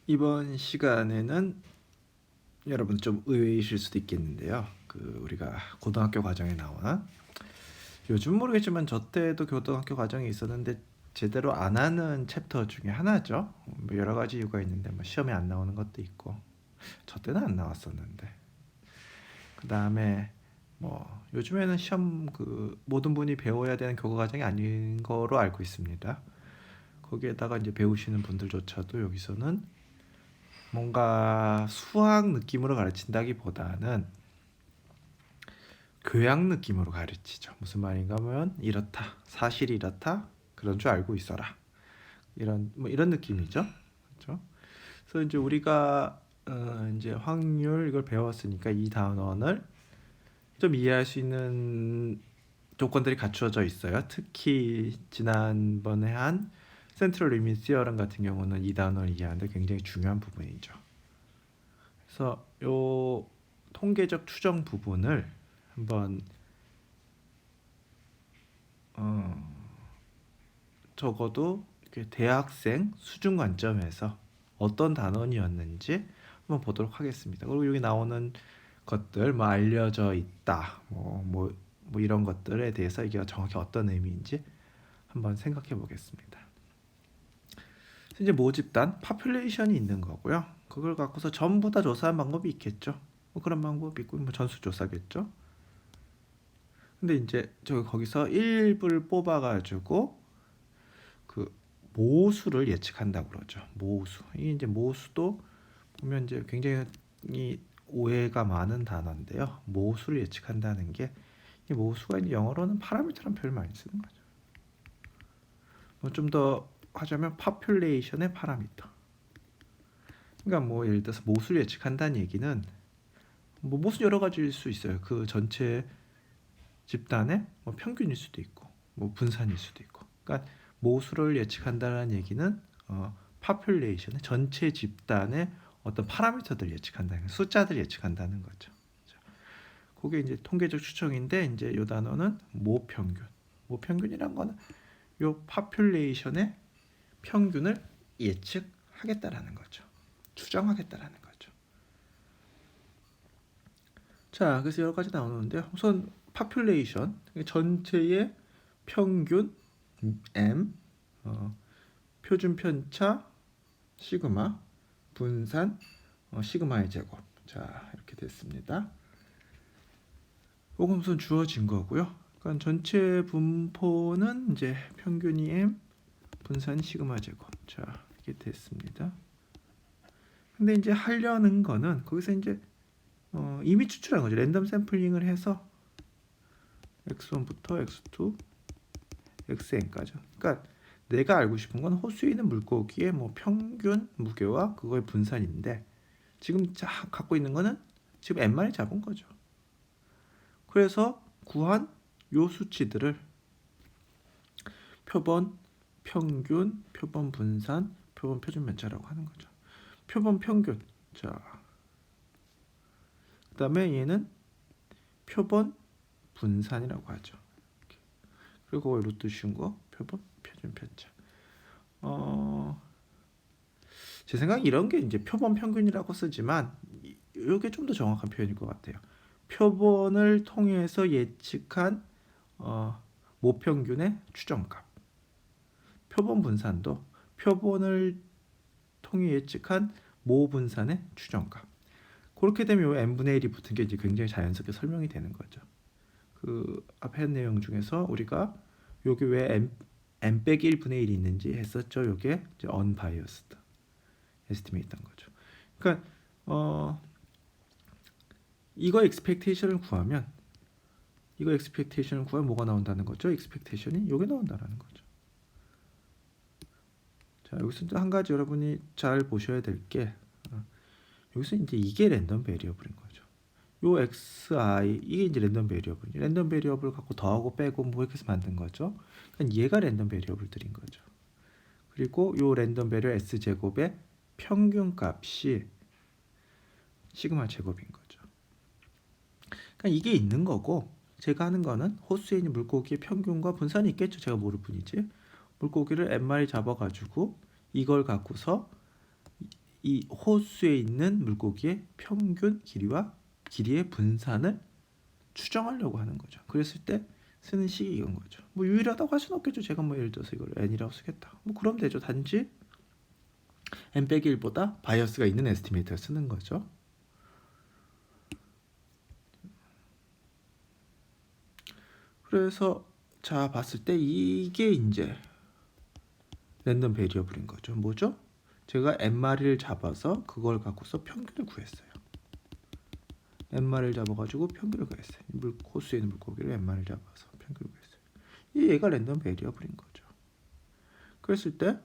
이번 시간에는 여러분 좀 의외이실 수도 있겠는데요. 우리가 고등학교 과정에 나오는 요즘 모르겠지만 저 때도 고등학교 과정에 있었는데 제대로 안 하는 챕터 중에 하나죠. 뭐 여러 가지 이유가 있는데 뭐 시험에 안 나오는 것도 있고 저 때는 안 나왔었는데 그 다음에 뭐 요즘에는 시험 모든 분이 배워야 되는 교과 과정이 아닌 거로 알고 있습니다. 거기에다가 이제 배우시는 분들조차도 여기서는 뭔가 수학 느낌으로 가르친다기보다는 교양 느낌으로 가르치죠. 무슨 말인가 하면 이렇다, 사실이 이렇다, 그런 줄 알고 있어라. 이런 느낌이죠. 그렇죠? 그래서 이제 우리가 이제 확률 이걸 배웠으니까 이 단원을 좀 이해할 수 있는 조건들이 갖추어져 있어요. 특히 지난번에 한 센트럴 리미트 시어럼 같은 경우는 이 단원을 이해하는데 굉장히 중요한 부분이죠. 그래서 요 통계적 추정 부분을 한번 적어도 이렇게 대학생 수준 관점에서 어떤 단원이었는지 한번 보도록 하겠습니다. 그리고 여기 나오는 것들 뭐 알려져 있다 뭐 이런 것들에 대해서 이게 정확히 어떤 의미인지 한번 생각해 보겠습니다. 이제 모집단 파퓰레이션이 있는 거고요. 그걸 갖고서 전부 다 조사한 방법이 있겠죠. 뭐 그런 방법이 있고 뭐 전수조사겠죠. 근데 이제 거기서 일부를 뽑아가지고 그 모수를 예측한다고 그러죠. 모수. 이 이제 모수도 보면 이제 굉장히 오해가 많은 단어인데요. 모수를 예측한다는 게 이 모수가 이제 영어로는 파라미터라는 표현을 많이 쓰는 거죠. 뭐 좀 더 하자면 population의 파라미터. 그러니까 뭐 예를 들어서 모수를 예측한다는 얘기는 뭐 모수 여러 가지일 수 있어요. 그 전체 집단의 뭐 평균일 수도 있고 뭐 분산일 수도 있고. 그러니까 모수를 예측한다는 얘기는 population의 전체 집단의 어떤 파라미터들 예측한다는 숫자들 예측한다는 거죠. 그게 이제 통계적 추정인데 이제 이 단어는 모평균. 모평균이란 거는 요 population의 평균을 예측하겠다라는 거죠. 추정하겠다라는 거죠. 자, 그래서 여러 가지 나오는데요. 우선 population 전체의 평균 m 표준 편차 시그마 분산 시그마의 제곱. 자, 이렇게 됐습니다. 요건 우선 주어진 거고요. 그러니까 전체 분포는 이제 평균이 m 분산 시그마 제곱. 자, 이게 됐습니다. 근데 이제 하려는 거는 거기서 이제 이미 추출한 거죠. 랜덤 샘플링을 해서 x1부터 x2, xn까지. 그러니까 내가 알고 싶은 건 호수에 있는 물고기의 뭐 평균 무게와 그거의 분산인데 지금 갖고 있는 거는 지금 n만을 잡은 거죠. 그래서 구한 요 수치들을 표본 평균, 표본 분산, 표본 표준 편차라고 하는 거죠. 표본 평균. 자, 그다음에 얘는 표본 분산이라고 하죠. 그리고 루트 씌운 거 표본 표준 편차. 제 생각에 이런 게 이제 표본 평균이라고 쓰지만 이게 좀 더 정확한 표현일 것 같아요. 표본을 통해서 예측한 모평균의 추정값. 표본 분산도 표본을 통해 예측한 모분산의 추정값. 그렇게 되면 n분의 1이 붙은 게 이제 굉장히 자연스럽게 설명이 되는 거죠. 그 앞에 한 내용 중에서 우리가 요게 왜 n 빼기 1분의 1이 있는지 했었죠. 요게 이제 unbiased 에스티메이트한 거죠. 그러니까 이거 expectation을 구하면 뭐가 나온다는 거죠? expectation이 요게 나온다는 거죠. 자, 여기서 한 가지 여러분이 잘 보셔야 될 게 여기서 이제 이게 랜덤 베리어블인 거죠. 요 xi 이게 이제 랜덤 베리어블. 랜덤 베리어블 갖고 더하고 빼고 뭐 이렇게 해서 만든 거죠. 그러니까 얘가 랜덤 베리어블들인 거죠. 그리고 요 랜덤 베리어 s 제곱의 평균 값이 시그마 제곱인 거죠. 그러니까 이게 있는 거고 제가 하는 거는 호수에 있는 물고기의 평균과 분산이 있겠죠. 제가 모를 뿐이지. 물고기를 n마리 잡아가지고 이걸 갖고서 이 호수에 있는 물고기의 평균 길이의 분산을 추정하려고 하는 거죠. 그랬을 때 쓰는 식이 이건 거죠. 뭐 유일하다고 할 수는 없겠죠. 제가 뭐 예를 들어서 이걸 n이라고 쓰겠다. 뭐 그럼 되죠. 단지 n-1보다 바이어스가 있는 에스티메이터를 쓰는 거죠. 그래서 자 봤을 때 이게 이제 랜덤 베리어블인 거죠. 뭐죠? 제가 n마리를 잡아서 그걸 갖고서 평균을 구했어요. n마리를 잡아가지고 평균을 구했어요. 호수에 있는 물고기를 n마리를 잡아서 평균을 구했어요. 얘가 랜덤 베리어블인 거죠. 그랬을 때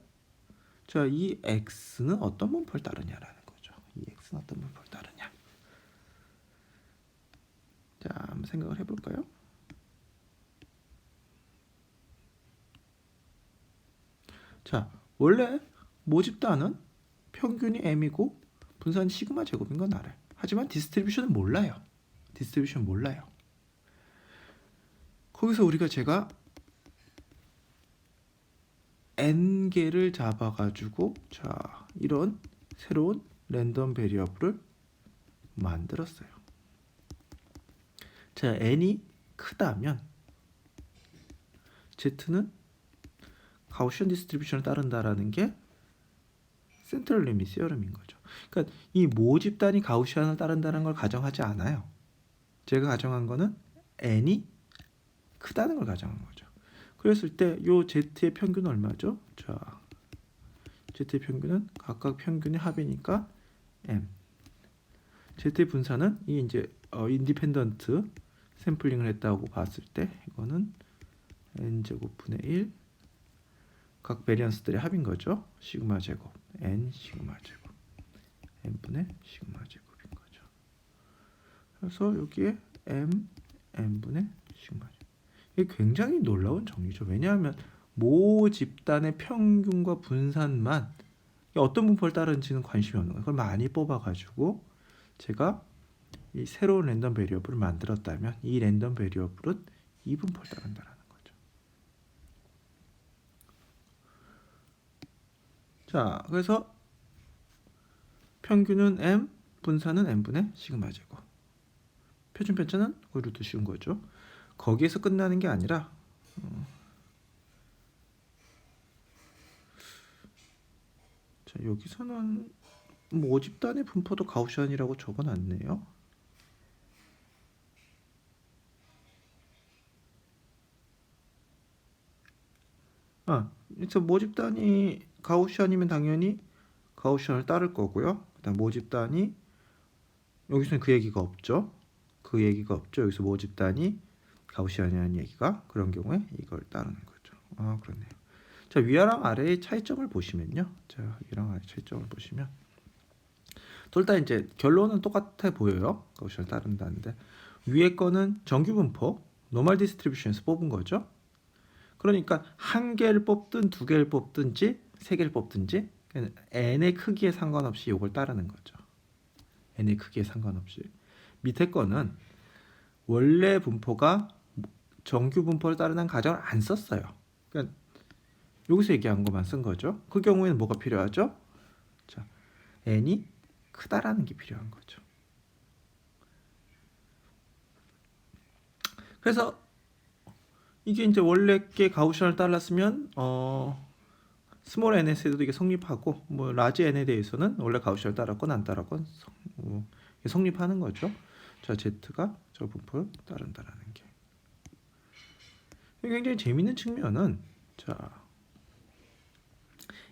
자, 이 x는 어떤 분포를 따르냐라는 거죠. 이 x는 어떤 분포를 따르냐. 자, 한번 생각을 해볼까요? 자, 원래 모집단은 평균이 m이고 분산이 시그마 제곱인 건 알아요. 하지만 디스트리뷰션은 몰라요. 디스트리뷰션 몰라요. 거기서 제가 n개를 잡아가지고 자 이런 새로운 랜덤 베리어블을 만들었어요. 자, n이 크다면 z는 가우시안 디스트리뷰션을 따른다라는 게 센트럴 리밋 시어럼인 거죠. 그러니까 이 모집단이 가우시안을 따른다는 걸 가정하지 않아요. 제가 가정한 거는 n이 크다는 걸 가정한 거죠. 그랬을 때 요 z의 평균은 얼마죠? 자, z의 평균은 각각 평균의 합이니까 m. z의 분산은 이 이제 인디펜던트 샘플링을 했다고 봤을 때 이거는 n 제곱분의 1 각 베리언스들의 합인 거죠. 시그마 제곱 n 시그마 제곱 n분의 시그마 제곱인 거죠. 그래서 여기에 n분의 시그마 제곱. 이게 굉장히 놀라운 정리죠. 왜냐하면 모 집단의 평균과 분산만 어떤 분포를 따르는지는 관심이 없는 거예요. 그걸 많이 뽑아가지고 제가 이 새로운 랜덤 베리어블을 만들었다면 이 랜덤 베리어블은 이 분포를 따른다는 거죠. 자, 그래서 평균은 m, 분산은 n분의 시그마 제곱. 표준 편차는 루트 씌운 거죠. 거기에서 끝나는 게 아니라 자, 여기서는 모집단의 분포도 가우시안이라고 적어놨네요. 그래서 모집단이 가우시안이면 당연히 가우시안을 따를 거고요. 그다음 모집단이 여기서는 그 얘기가 없죠. 그 얘기가 없죠. 여기서 모집단이 가우시안이라는 얘기가 그런 경우에 이걸 따르는 거죠. 그렇네요. 자, 위아랑 아래의 차이점을 보시면요. 자, 위아랑 아래 차이점을 보시면 둘 다 이제 결론은 똑같아 보여요. 가우시안을 따른다는데 위에 거는 정규 분포 노멀 디스트리뷰션에서 뽑은 거죠. 그러니까 한 개를 뽑든 두 개를 뽑든지 세 개를 뽑든지 n의 크기에 상관없이 이걸 따르는 거죠. n의 크기에 상관없이. 밑에 거는 원래 분포가 정규 분포를 따르는 가정을 안 썼어요. 그러니까 여기서 얘기한 것만 쓴 거죠. 그 경우에는 뭐가 필요하죠? 자, n이 크다라는 게 필요한 거죠. 그래서 이게 이제 원래 게 가우시안을 따랐으면 스몰 n에서도 이게 성립하고 뭐 라지 n에 대해서는 원래 가우시안을 따랐건 안 따랐건 성립하는 거죠. 자, z가 저 분포를 따른다라는 게 굉장히 재밌는 측면은 자,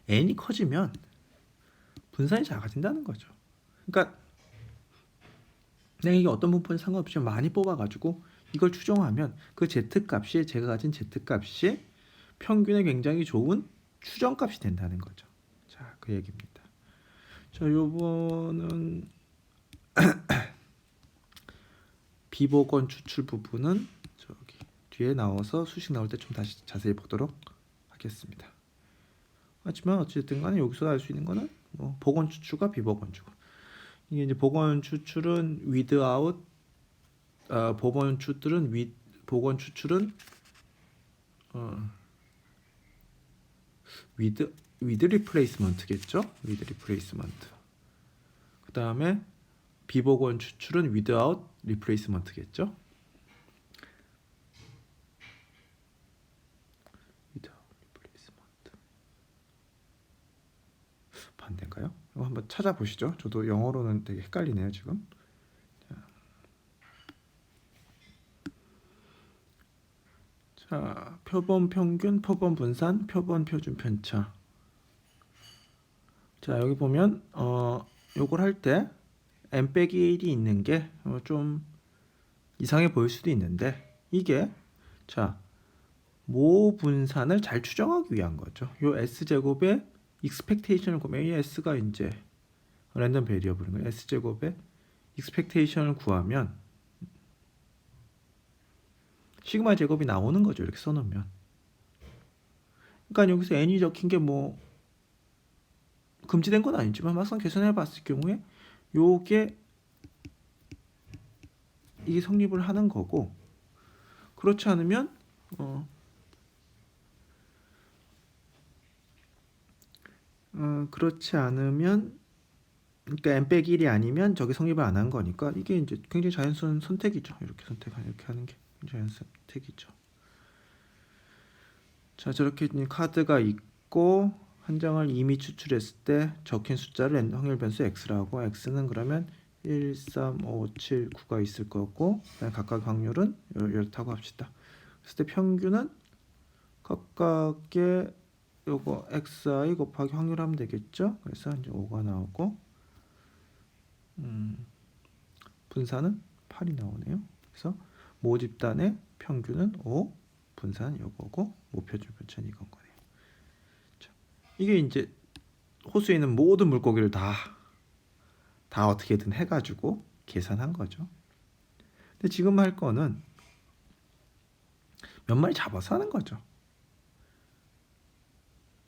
n이 커지면 분산이 작아진다는 거죠. 그러니까 내가 이게 어떤 분포는 상관없이 많이 뽑아가지고 이걸 추정하면 그 z값이 제가 가진 z값이 평균에 굉장히 좋은 추정값이 된다는 거죠. 자, 그 얘기입니다. 자, 요거는 비보건 추출 부분은 저기 뒤에 나와서 수식 나올 때 좀 다시 자세히 보도록 하겠습니다. 하지만 어쨌든 간에 여기서 알 수 있는 거는 뭐 보건 추출과 비보건 추출. 이게 이제 보건 추출은 without 보건 추출은 보건 추출은 with replacement겠죠? with replacement. 다음에 비복원 추출은 without replacement겠죠. without replacement. 반대인가요? 이거 한번 찾아보시죠. 저도 영어로는 되게 헷갈리네요 지금. 자, 표본 평균, 표본 분산, 표본 표준 편차. 자, 여기 보면 요걸 할 때 n-1이 있는 게 좀 이상해 보일 수도 있는데, 이게 자, 모 분산을 잘 추정하기 위한 거죠. 요 s제곱의 expectation을 구하면, 이 s가 이제 랜덤 베리어블인 거예요. s제곱의 expectation을 구하면 시그마 제곱이 나오는 거죠. 이렇게 써놓으면. 그러니까 여기서 n이 적힌 게 뭐 금지된 건 아니지만 막상 계산해 봤을 경우에 이게 성립을 하는 거고, 그렇지 않으면 그러니까 n-1이 아니면 저게 성립을 안 한 거니까 이게 이제 굉장히 자연스러운 선택이죠. 이렇게 하는 게 자연스러운 선택이죠. 자, 저렇게 카드가 있고 한 장을 이미 추출했을 때 적힌 숫자를 확률 변수 x라고, x는 그러면 1, 3, 5, 7, 9가 있을 거고, 각각 확률은 이렇다고 합시다. 그랬을 때 평균은 각각의 요거 xi 곱하기 확률하면 되겠죠. 그래서 이제 5가 나오고, 분산은 8이 나오네요. 그래서 모 집단의 평균은 5, 분산 요거고, 모표준 편차는 이건 거네요. 자, 이게 이제 호수에 있는 모든 물고기를 다 어떻게든 해가지고 계산한 거죠. 근데 지금 할 거는 몇 마리 잡아서 하는 거죠.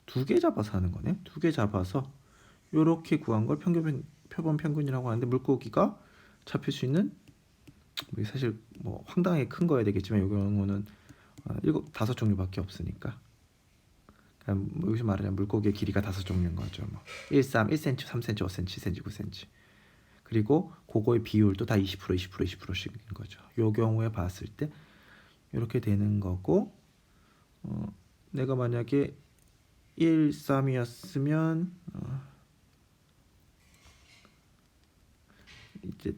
2개 잡아서 하는 거네. 2개 잡아서 요렇게 구한 걸 표본 평균이라고 하는데, 물고기가 잡힐 수 있는, 사실 뭐 황당하게 큰 거야 되겠지만 이 경우는 5종류밖에 없으니까, 그러니까 여기서 말하자면 물고기의 길이가 5종류인 거죠. 뭐 1, 3, 1cm, 3cm, 5cm, 10cm, 9cm. 그리고 그거의 비율도 다 20%, 20%, 20%씩인 거죠. 요 경우에 봤을 때 이렇게 되는 거고, 내가 만약에 1, 3이었으면 이제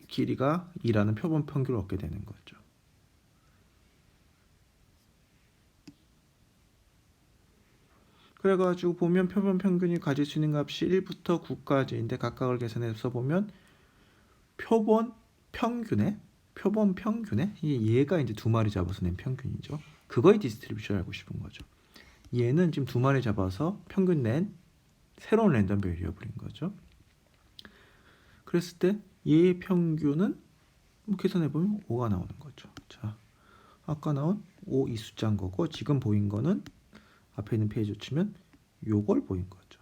길이가 2라는 표본 평균을 얻게 되는 거죠. 그래가지고 보면 표본 평균이 가질 수 있는 값이 1부터 9까지인데, 각각을 계산해서 보면 표본 평균에 얘가 이제 2마리 잡아서 낸 평균이죠. 그거의 디스트리뷰션을 알고 싶은 거죠. 얘는 지금 2마리 잡아서 평균 낸 새로운 랜덤 베리어블인 거죠. 그랬을 때 얘의 평균은 계산해 보면 5가 나오는 거죠. 자, 아까 나온 5 이 숫자인 거고, 지금 보인 거는 앞에 있는 페이지로 치면 요걸 보인 거죠.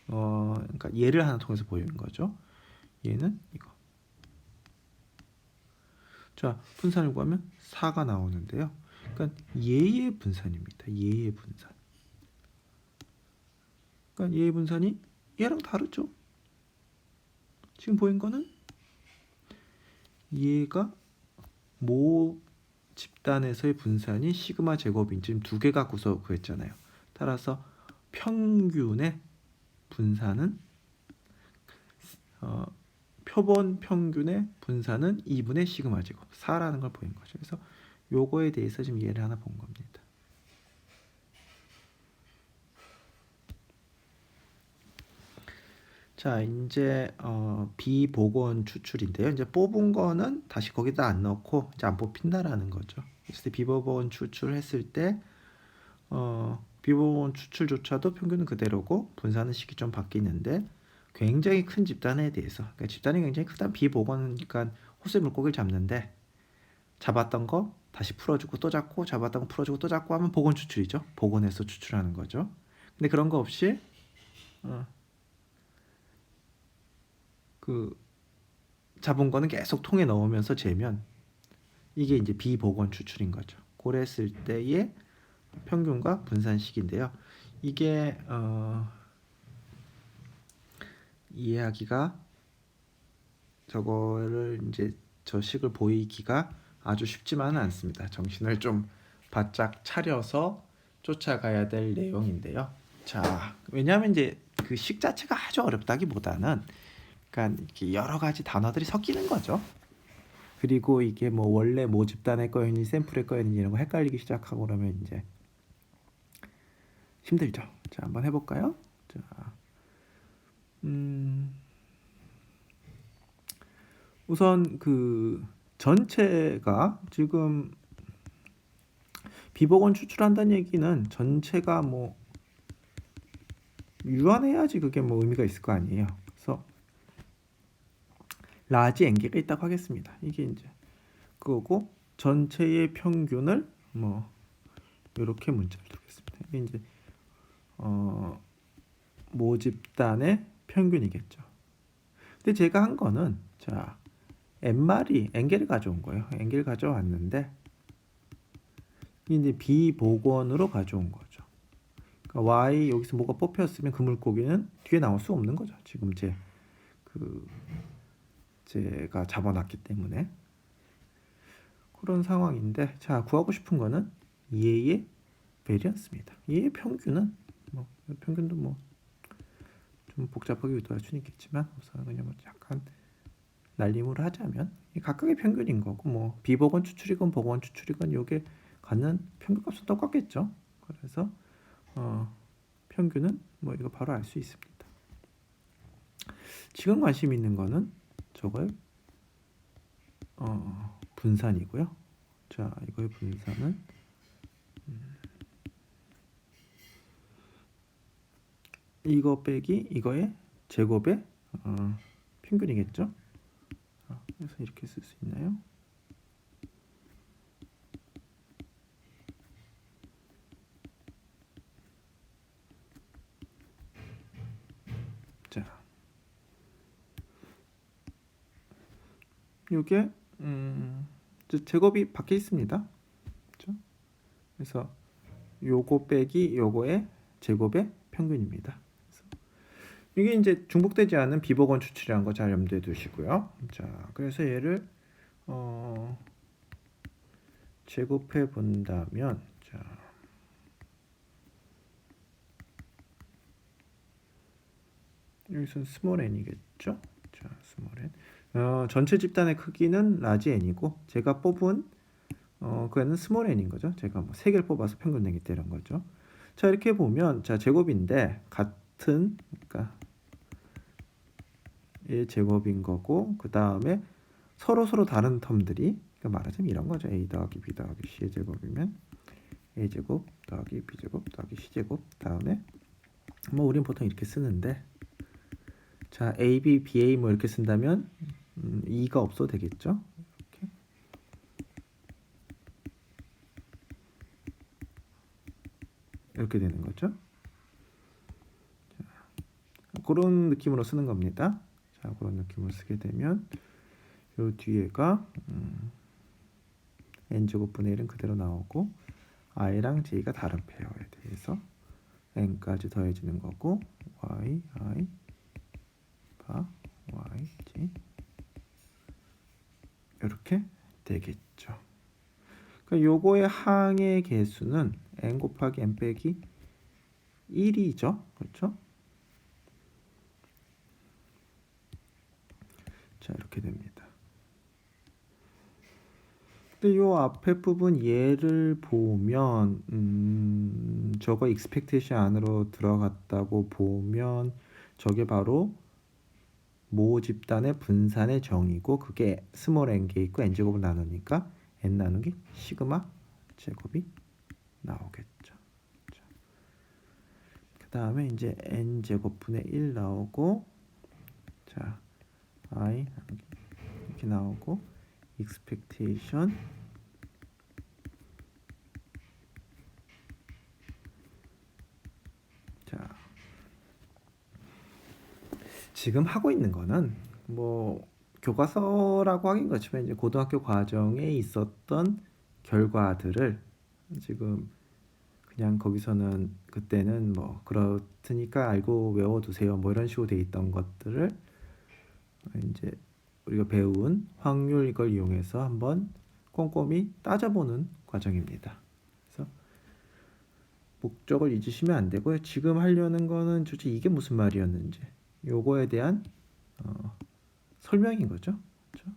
그러니까 얘를 하나 통해서 보인 거죠. 얘는 이거. 자, 분산을 구하면 4가 나오는데요. 그러니까 얘의 분산입니다. 얘의 분산. 그러니까 얘의 분산이 얘랑 다르죠. 지금 보인 거는 얘가 모 집단에서의 분산이 시그마 제곱인, 지금 2개 갖고서 구했잖아요. 따라서 평균의 분산은 표본 평균의 분산은 2분의 시그마 제곱 4라는 걸 보인 거죠. 그래서 요거에 대해서 지금 이해를 하나 본 겁니다. 자, 이제 비복원 추출인데요. 이제 뽑은 거는 다시 거기다 안 넣고 이제 안 뽑힌다라는 거죠. 그래서 비복원 추출했을 때 비복원 추출조차도 평균은 그대로고 분산은 식이 좀 바뀌는데, 굉장히 큰 집단에 대해서, 그러니까 집단이 굉장히 크다. 비복원이니까 호수의 물고기를 잡는데 잡았던 거 다시 풀어주고 또 잡고, 잡았던 거 풀어주고 또 잡고 하면 복원 추출이죠. 복원해서 추출하는 거죠. 근데 그런 거 없이 그 잡은 거는 계속 통에 넣으면서 재면 이게 이제 비복원 추출인 거죠. 그랬을 때의 평균과 분산식인데요. 이게 이해하기가 저거를 이제 저 식을 보이기가 아주 쉽지만은 않습니다. 정신을 좀 바짝 차려서 쫓아가야 될 내용인데요. 자, 왜냐하면 이제 그 식 자체가 아주 어렵다기보다는 그러니까 이렇게 여러 가지 단어들이 섞이는 거죠. 그리고 이게 뭐 원래 모집단의 거였니 샘플의 거였니 이런 거 헷갈리기 시작하고 그러면 이제 힘들죠. 자, 한번 해볼까요? 자, 우선 그 전체가 지금 비복원 추출한다는 얘기는 전체가 뭐 유한해야지 그게 뭐 의미가 있을 거 아니에요. 그래서 라지 n개가 있다고 하겠습니다. 이게 이제 그거고 전체의 평균을 뭐 이렇게 문자를 두겠습니다. 이게 이제 모집단의 평균이겠죠. 근데 제가 한 거는 자 n마리 n개를 가져온 거예요. n개를 가져왔는데 이제 비복원으로 가져온 거죠. 그러니까 y 여기서 뭐가 뽑혔으면 그 물고기는 뒤에 나올 수 없는 거죠. 지금 제가 잡아놨기 때문에 그런 상황인데 자 구하고 싶은 거는 얘의 베리언스입니다. 얘의 평균은 뭐 평균도 뭐 좀 복잡하게 유도할 수는 있겠지만 우선 그냥 뭐 약간 날림으로 하자면 각각의 평균인 거고 뭐 비복원 추출이건 복원 추출이건 요게 갖는 평균값은 똑같겠죠. 그래서 평균은 뭐 이거 바로 알 수 있습니다. 지금 관심 있는 거는 저거의 분산이고요. 자 이거의 분산은 이거 빼기 이거의 제곱의 평균이겠죠. 그래서 이렇게 쓸 수 있나요? 자, 이게 제곱이 밖에 있습니다. 그렇죠? 그래서 요거 빼기 요거의 제곱의 평균입니다. 이게 이제 중복되지 않은 비복원 추출이라는 거 잘 염두에 두시고요. 자, 그래서 얘를 제곱해 본다면 자, 여기서 스몰 n이겠죠? 자, 스몰 n. 전체 집단의 크기는 라지 n이고 제가 뽑은 그애는 스몰 n인 거죠. 제가 뭐 3개를 뽑아서 평균 내겠다 이런 거죠. 자, 이렇게 보면 자, 제곱인데 같은 그러니까 1 제곱인 거고 그다음에 서로 다른 텀들이 그러니까 말하자면 이런 거죠. a 더하기 b 더하기 c의 제곱이면 a 제곱 더하기 b 제곱 더하기 c 제곱 다음에 뭐 우린 보통 이렇게 쓰는데 자 a, b, b, a 뭐 이렇게 쓴다면 2가 없어도 되겠죠. 이렇게 되는 거죠. 자, 그런 느낌으로 쓰는 겁니다. 자 그런 느낌으로 쓰게 되면 요 뒤에가 n제곱분의 1은 그대로 나오고 i랑 j가 다른 페어에 대해서 n까지 더해지는 거고 y, i, 바, y, j 이렇게 되겠죠. 그러니까 요거의 항의 개수는 n 곱하기 n 빼기 1이죠. 그렇죠? 자 이렇게 됩니다. 근데 요 앞에 부분 얘를 보면 저거 expectation 안으로 들어갔다고 보면 저게 바로 모 집단의 분산의 정의고 그게 스몰 n개 있고 n제곱을 나누니까 n 나누기 시그마 제곱이 나오겠죠. 그 다음에 이제 n제곱분의 1 나오고 자 i 이렇게 나오고 expectation 자 지금 하고 있는 거는 뭐 교과서라고 하긴 그렇지만 이제 고등학교 과정에 있었던 결과들을 지금 그냥 거기서는 그때는 뭐 그렇으니까 알고 외워두세요 뭐 이런 식으로 돼 있던 것들을 이제 우리가 배운 확률 이걸 이용해서 한번 꼼꼼히 따져보는 과정입니다. 그래서 목적을 잊으시면 안 되고요. 지금 하려는 거는 도대체 이게 무슨 말이었는지 요거에 대한 설명인 거죠. 그렇죠?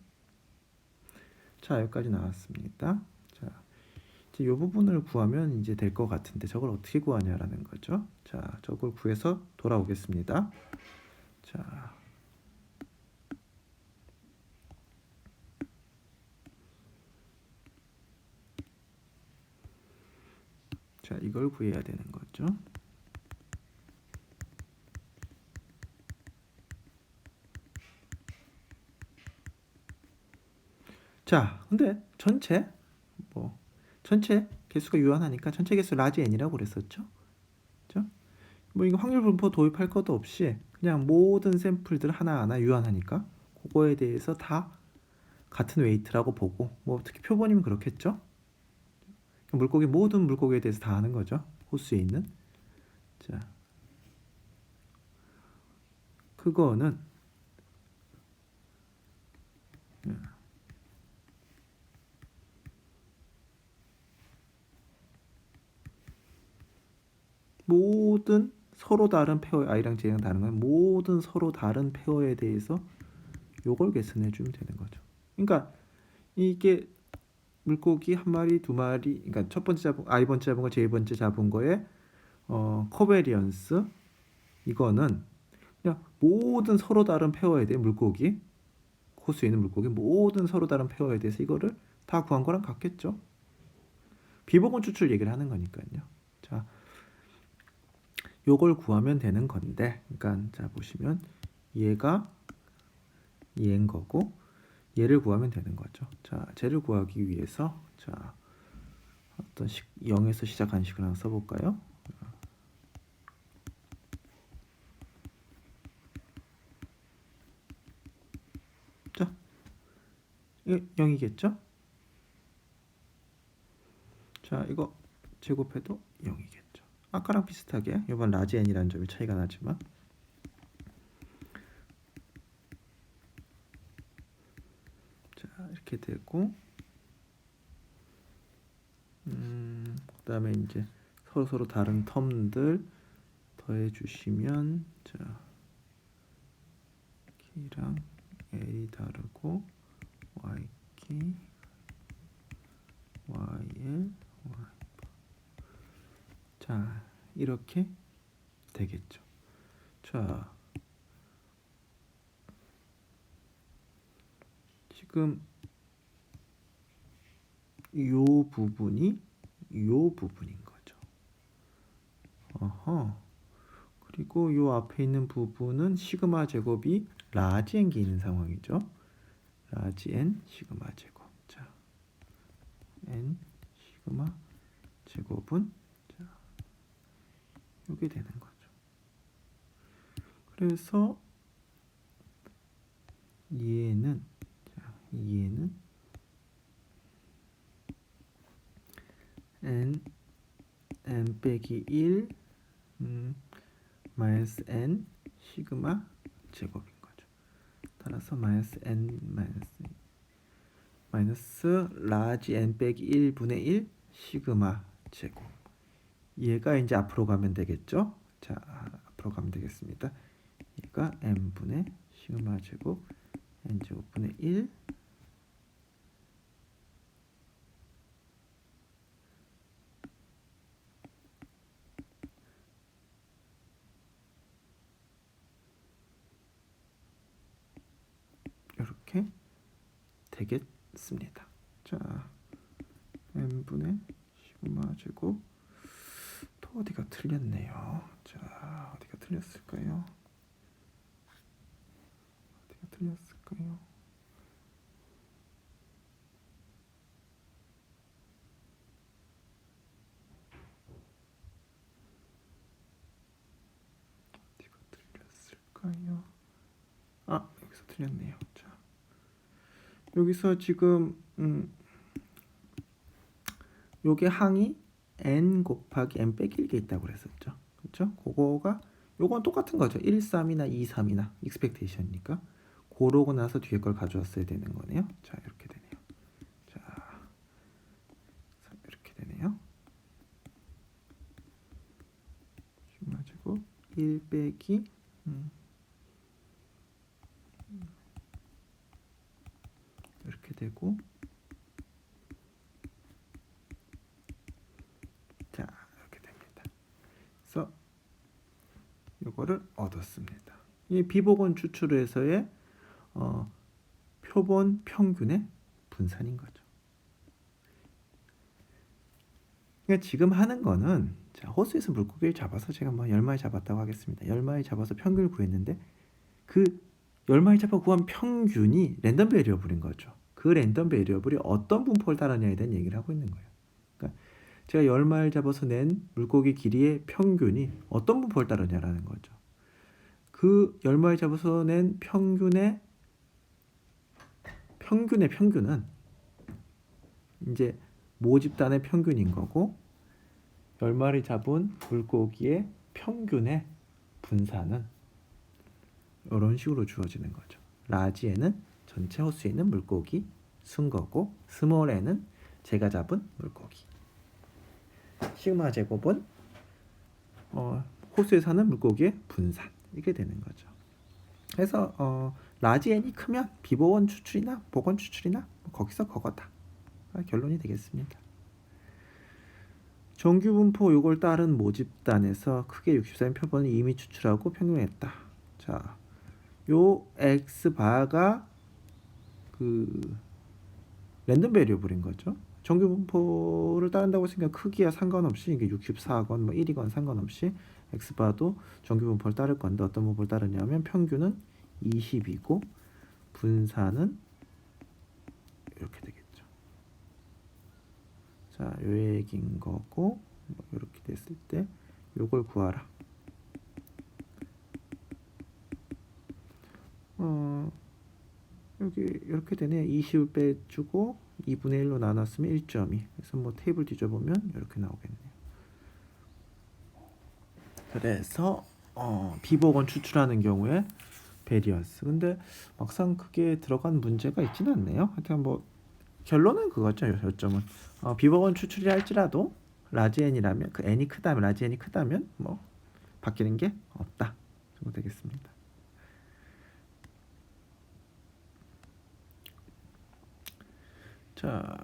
자, 여기까지 나왔습니다. 자, 이제 이 부분을 구하면 이제 될 것 같은데 저걸 어떻게 구하냐라는 거죠. 자, 저걸 구해서 돌아오겠습니다. 자, 자, 이걸 구해야 되는 거죠. 자, 근데 전체 개수가 유한하니까 전체 개수 라지 n이라고 그랬었죠. 그죠? 뭐 이거 확률 분포 도입할 것도 없이 그냥 모든 샘플들 하나하나 유한하니까 그거에 대해서 다 같은 웨이트라고 보고 뭐 특히 표본이면 그렇겠죠. 물고기 모든 물고기에 대해서 다 아는 거죠. 호수에 있는. 자, 그거는 모든 서로 다른 페어 I랑 J랑 다른 건 모든 서로 다른 페어에 대해서 요걸 계산해 주면 되는 거죠. 그러니까 이게 물고기 한 마리, 두 마리, 그러니까 첫 번째 잡은 I 번째 잡은 거, J 번째 잡은 거에 코베리언스 이거는 그냥 모든 서로 다른 페어에 대해 물고기 호수에 있는 물고기 모든 서로 다른 페어에 대해서 이거를 다 구한 거랑 같겠죠. 비보건 추출 얘기를 하는 거니까요. 자, 요걸 구하면 되는 건데, 그러니까 자 보시면 얘가 얘인 거고 얘를 구하면 되는 거죠. 자, 쟤를 구하기 위해서 자 어떤 0에서 시작한 식을 하나 써볼까요? 자, 이거 0이겠죠? 자, 이거 제곱해도 0이겠죠. 아까랑 비슷하게 이번 라지 n이라는 점이 차이가 나지만 자, 이렇게 되고 그 다음에 이제 서로 다른 텀들 더해 주시면 자 키랑 L이 다르고 YK YL Y 자 이렇게 되겠죠. 자 지금 요 부분이 요 부분인 거죠. 어허. 그리고 요 앞에 있는 부분은 시그마 제곱이 라지 n게 있는 상황이죠. 라지 n 시그마 제곱. 자, n 시그마 제곱은 자, 요게 되는 거죠. 그래서 얘는 자, 얘는 n 빼기 1 마이너스 n 시그마 제곱인 거죠. 따라서 마이너스 라지 n 빼기 1분의 1 시그마 제곱. 얘가 이제 앞으로 가면 되겠죠. 자, 앞으로 가면 되겠습니다. 얘가 n분의 시그마 제곱 n 제곱분의 1 이렇게 되겠습니다. 자, n분의 시그마 제곱 또 어디가 틀렸네요. 자, 어디가 틀렸을까요? 어디가 틀렸을까요? 어디가 틀렸을까요? 아, 여기서 틀렸네요. 자, 여기서 지금 요게 항이 n 곱하기 n 빼기 1개 있다고 그랬었죠. 그렇죠? 그거가 요건 똑같은 거죠. 1, 3이나 2, 3이나 expectation이니까 고르고 나서 뒤에 걸 가져왔어야 되는 거네요. 자, 이렇게 되네요. 자, 이렇게 되네요. 가지고 1 빼기 이렇게 되고, 자, 이렇게 됩니다. 그래서 이거를 얻었습니다. 이 비보건 추출에서의 표본 평균의 분산인 거죠. 그러니까 지금 하는 거는, 자, 호수에서 물고기를 잡아서 제가 뭐 10마리 잡았다고 하겠습니다. 10마리 잡아서 평균을 구했는데 그 10마리 잡아 구한 평균이 랜덤 베리어블인 거죠. 그 랜덤 베리어블이 어떤 분포를 따르냐에 대한 얘기를 하고 있는 거예요. 그러니까 제가 10마리 잡아서 낸 물고기 길이의 평균이 어떤 분포를 따르냐라는 거죠. 그 10마리 잡아서 낸 평균의 평균은 이제 모집단의 평균인 거고, 10마리 잡은 물고기의 평균의 분산은 이런 식으로 주어지는 거죠. 라지 n은 전체 호수에 있는 물고기 수인 거고, 스몰 n은 제가 잡은 물고기. 시그마 제곱은 호수에 사는 물고기의 분산, 이게 되는 거죠. 그래서 라지 n이 크면 비보건 추출이나 보건 추출이나 거기서 그거다, 결론이 되겠습니다. 정규 분포 요걸 따른 모집단에서 크게 64인 표본을 이미 추출하고 평균했다. 자, 요 x바가 그 랜덤 베리어블인 거죠. 정규 분포를 따른다고 했으니까 크기와 상관없이 이게 64건 뭐 1이건 상관없이 x바도 정규 분포를 따를 건데 어떤 분포를 따르냐면 평균은 20이고 분산은 이렇게 되겠죠. 자, 요 얘기인 거고, 뭐 이렇게 됐을 때 요걸 구하라. 여기 이렇게 되네. 20을 빼주고 2분의 1로 나눴으면 1.2. 그래서 뭐 테이블 뒤져보면 이렇게 나오겠네요. 그래서 비보건 추출하는 경우에 베리언스. 근데 막상 그게 들어간 문제가 있지는 않네요. 하여튼 뭐 결론은 그거죠. 요점은 비보건 추출이 할지라도 라지 n이라면, 그 n이 크다면, 라지 n이 크다면 뭐 바뀌는 게 없다 정도 되겠습니다. 자,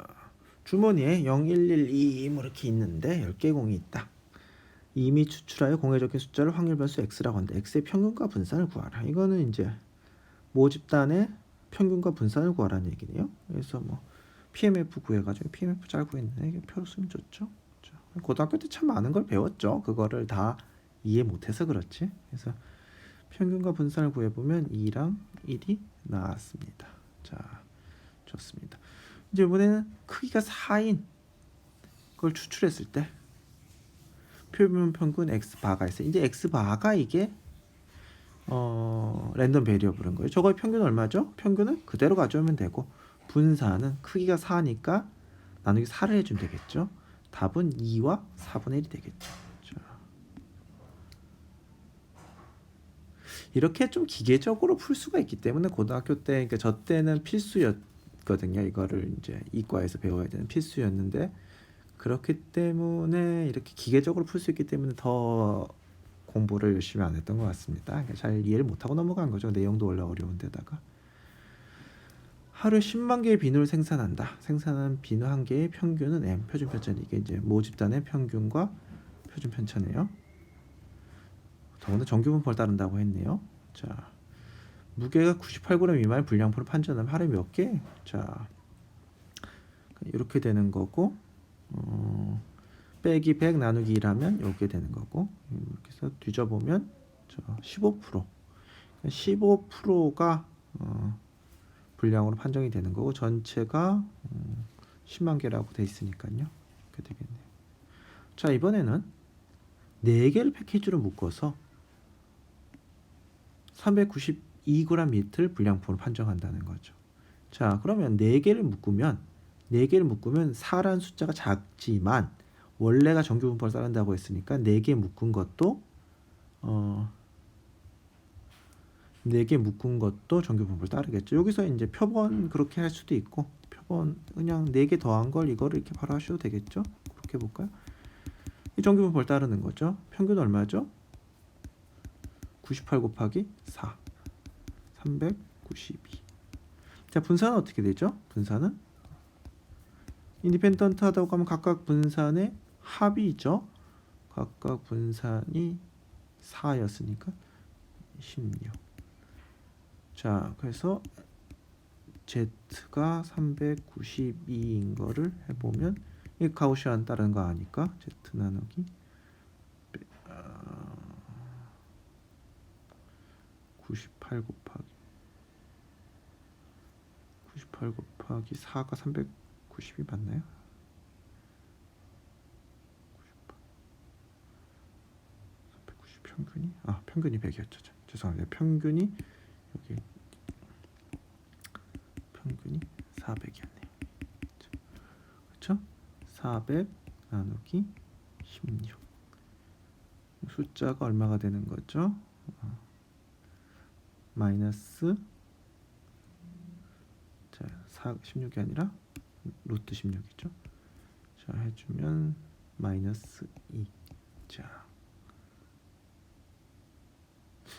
주머니에 0112 뭐 이렇게 있는데 10개 공이 있다. 이미 추출하여 공에 적힌 숫자를 확률 변수 x라고 한다. x의 평균과 분산을 구하라. 이거는 이제 모집단의 평균과 분산을 구하라는 얘기네요. 그래서 뭐 PMF 구해가지고, PMF 잘 구했네. 이게 표로 쓰면 좋죠. 고등학교 때 참 많은 걸 배웠죠. 그거를 다 이해 못해서 그렇지. 그래서 평균과 분산을 구해보면 2랑 1이 나왔습니다. 자, 좋습니다. 이제 이번에는 크기가 4인 걸 추출했을 때 표본 평균 x바가 있어요. 이제 x바가 이게 랜덤 베리어블인 거예요. 저거의 평균은 얼마죠? 평균은 그대로 가져오면 되고, 분산은 크기가 4니까 나누기 4를 해주면 되겠죠. 답은 2와 4분의 1이 되겠죠. 자, 이렇게 좀 기계적으로 풀 수가 있기 때문에 고등학교 때, 그러니까 저 때는 필수였거든요. 이거를 이제 이과에서 배워야 되는 필수였는데, 그렇기 때문에 이렇게 기계적으로 풀 수 있기 때문에 더 공부를 열심히 안 했던 것 같습니다. 그러니까 잘 이해를 못하고 넘어간 거죠. 내용도 원래 어려운데다가. 하루에 10만 개의 비누를 생산한다. 생산한 비누 한 개의 평균은 m, 표준 편차. 이게 이제 모집단의 평균과 표준 편차네요. 더군다나 정규 분포를 따른다고 했네요. 자, 무게가 98g 미만의 불량포를 판정하면 하루에 몇 개? 자, 이렇게 되는 거고, 빼기 100 나누기 2라면 이렇게 되는 거고, 이렇게 해서 뒤져보면 15%. 15%가 불량으로 판정이 되는 거고, 전체가 10만 개라고 돼 있으니까요. 이렇게 되겠네요. 자, 이번에는 4개를 패키지로 묶어서 392g 밑을 불량포로 판정한다는 거죠. 자, 그러면 4개를 묶으면 4라는 숫자가 작지만 원래가 정규분포를 따른다고 했으니까 4개 묶은 것도 4개 묶은 것도 정규분포를 따르겠죠. 여기서 이제 표본 그렇게 할 수도 있고 표본 그냥 4개 더한 걸 이거를 이렇게 바로 하셔도 되겠죠. 그렇게 해볼까요? 이 정규분포를 따르는 거죠. 평균 얼마죠? 98 곱하기 4 392. 자, 분산은 어떻게 되죠? 분산은 인디펜던트 하다고 하면 각각 분산의 합이죠. 각각 분산이 4였으니까 16. 자, 그래서 Z가 392인 거를 해보면 이 가우시안 따르는 거 아니까 Z 나누기 98 곱하기 4가 390이 맞나요? 390 평균이 평균이 100이었죠. 죄송합니다. 평균이 여기 평균이 400이었네요. 그렇죠? 400 나누기 16. 숫자가 얼마가 되는 거죠? 마이너스 16이 아니라 루트 16이죠. 자, 해주면 마이너스 2. 자,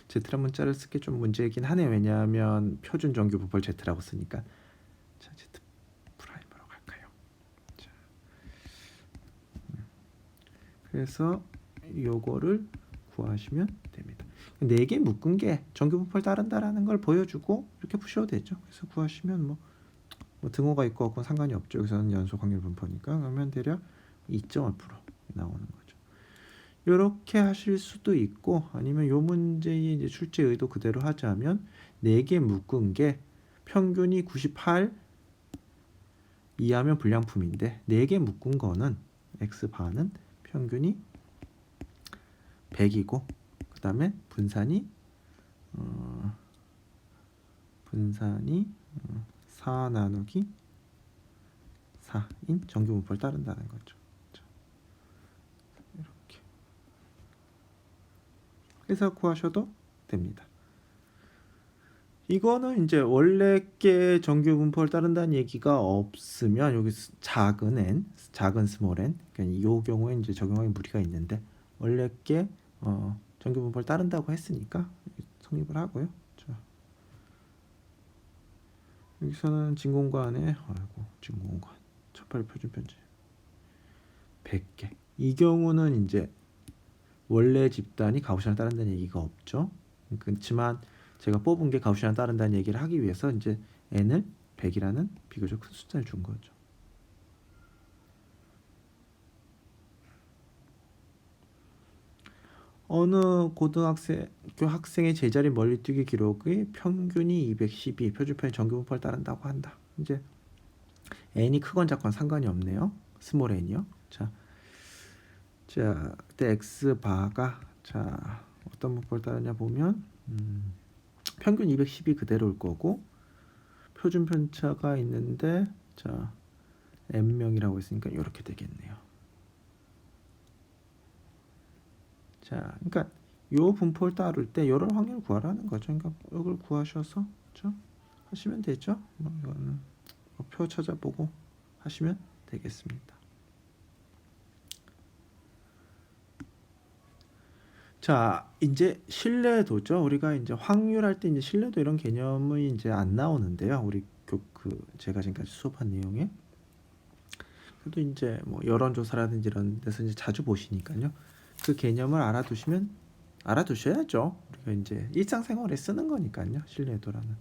Z란 문자를 쓰기 좀 문제이긴 하네요. 왜냐하면 표준 정규분포를 Z라고 쓰니까. 자, Z 프라임으로 갈까요? 자, 그래서 요거를 구하시면 됩니다. 4개 묶은 게 정규분포를 따른다라는 걸 보여주고 이렇게 푸셔도 되죠. 그래서 구하시면 뭐 등호가 있고 없고 상관이 없죠. 여기서는 연속 확률 분포니까. 그러면 대략 2.5% 나오는 거죠. 이렇게 하실 수도 있고 아니면 요 문제의 이제 출제 의도 그대로 하자면 4개 묶은 게 평균이 98 이하면 불량품인데 4개 묶은 거는 X바는 평균이 100이고 그 다음에 분산이 4 나누기 4인 정규분포를 따른다는 거죠. 이렇게 해서 구하셔도 됩니다. 이거는 이제 원래 게 정규분포를 따른다는 얘기가 없으면 여기 작은 n, 작은 스몰 n, 그러니까 이 경우에 이제 적용하기 무리가 있는데 원래 게 정규분포를 따른다고 했으니까 성립을 하고요. 자, 여기서는 진공관에 진공관 첫발 표준 편집 100개. 이 경우는 이제 원래 집단이 가우시안을 따른다는 얘기가 없죠. 그렇지만 제가 뽑은 게 가우시안을 따른다는 얘기를 하기 위해서 이제 n을 100이라는 비교적 큰 숫자를 준 거죠. 어느 고등학교 학생의 제자리 멀리뛰기 기록의 평균이 212, 표준편이 정규분포를 따른다고 한다. 이제 n이 크건 작건 상관이 없네요. 스몰 n이요. 자, 그때 x바가 어떤 분포를 따르냐 보면 평균 210이 그대로일 거고 표준 편차가 있는데 n명이라고 했으니까 이렇게 되겠네요. 자, 그러니까 요 분포를 따를 때 이런 확률을 구하라는 거죠. 그러니까 이걸 구하셔서 하시면 되죠. 이거는 표 찾아보고 하시면 되겠습니다. 자, 이제 신뢰도죠. 우리가 이제 확률할 때 이제 신뢰도 이런 개념이 이제 안 나오는데요. 우리 제가 지금까지 수업한 내용에. 그래도 이제 뭐 여론조사라든지 이런 데서 이제 자주 보시니까요. 그 개념을 알아두셔야죠. 우리가 이제 일상생활에 쓰는 거니까요. 신뢰도라는.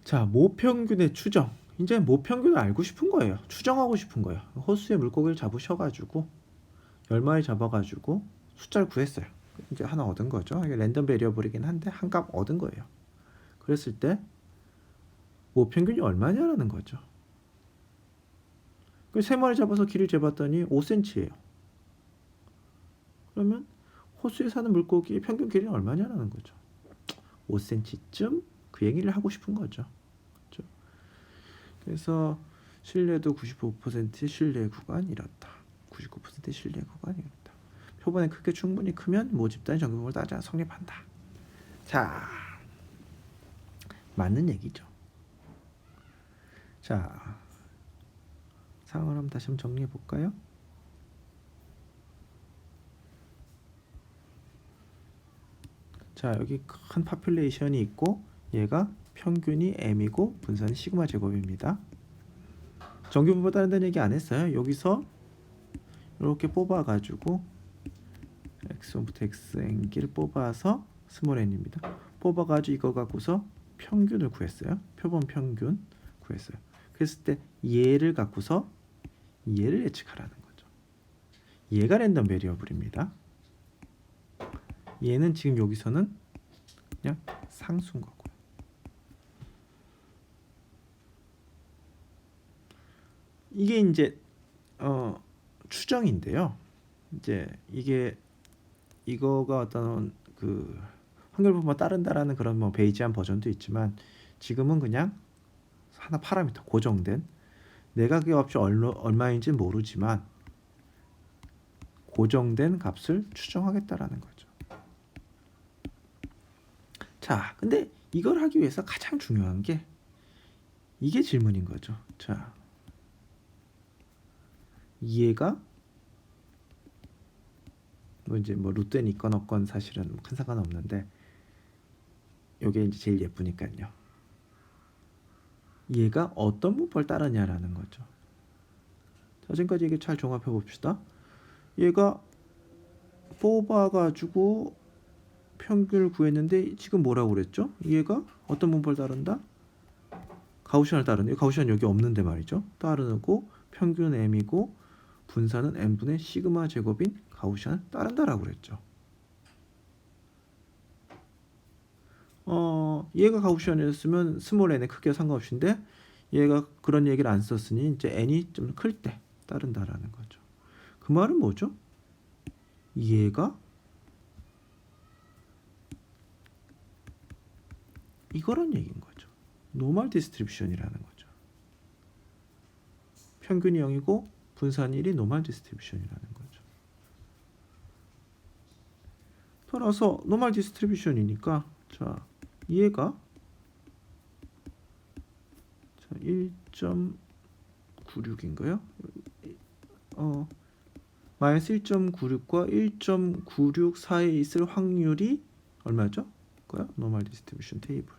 자, 모평균의 추정. 이제 모평균을 알고 싶은 거예요. 추정하고 싶은 거예요. 호수의 물고기를 잡으셔가지고 10마리 잡아가지고 숫자를 구했어요. 이제 하나 얻은 거죠. 이게 랜덤 베리어블이긴 한데 한 값 얻은 거예요. 그랬을 때 모평균이 얼마냐라는 거죠. 그 3마리 잡아서 길을 재봤더니 5cm예요. 그러면 호수에 사는 물고기의 평균 길이는 얼마냐라는 거죠. 5cm쯤 그 얘기를 하고 싶은 거죠. 그렇죠? 그래서 신뢰도 95%의 신뢰 구간이 이렇다. 99%의 신뢰 구간입니다. 표본의 크기가 충분히 크면 모집단위 정규분포를 따져 성립한다. 자, 맞는 얘기죠. 자, 상황을 한번 다시 정리해 볼까요? 자, 여기 큰 파퓰레이션이 있고 얘가 평균이 m이고 분산이 시그마 제곱입니다. 정규분포 따른다는 얘기 안 했어요. 여기서 이렇게 뽑아가지고 x1부터 xn기를 뽑아서 스몰 n입니다. 뽑아가지고 이거 갖고서 평균을 구했어요. 표본 평균 구했어요. 그랬을 때 얘를 갖고서 얘를 예측하라는 거죠. 얘가 랜덤 베리어블입니다. 얘는 지금 여기서는 그냥 상수인 거고요. 이게 이제 추정인데요. 이제 이거가 어떤 그 확률분포가 따른다라는 그런 뭐 베이지한 버전도 있지만 지금은 그냥 하나 파라미터 고정된 내가 그게 값이 얼마인지 모르지만 고정된 값을 추정하겠다라는 거죠. 자, 근데 이걸 하기 위해서 가장 중요한 게 이게 질문인 거죠. 자, 얘가 뭐 이제 뭐 루트는 있건 없건 사실은 큰 상관 없는데 요게 이제 제일 예쁘니까요. 얘가 어떤 분포를 따르냐라는 거죠. 자, 지금까지 이게 잘 종합해 봅시다. 얘가 뽑아가지고 평균을 구했는데 지금 뭐라고 그랬죠? 얘가 어떤 분포를 따른다? 가우시안을 따르는. 가우시안 여기 없는데 말이죠. 따르고 평균 m이고 분산은 n분의 시그마 제곱인 가우시안을 따른다라고 그랬죠. 얘가 가우시안이었으면 스몰 n의 크기와 상관없이인데 얘가 그런 얘기를 안 썼으니 이제 n이 좀 클 때 따른다라는 거죠. 그 말은 뭐죠? 얘가 이거란 얘기인 거죠. 노멀 디스트리뷰션이라는 거죠. 평균이 0이고 분산이 1이 노멀 디스트리뷰션이라는 거죠. 따라서 노멀 디스트리뷰션이니까 자, 얘가 1.96인가요? 마이너스 1.96과 1.96 사이에 있을 확률이 얼마죠? 그거요? 노멀 디스트리뷰션 테이블.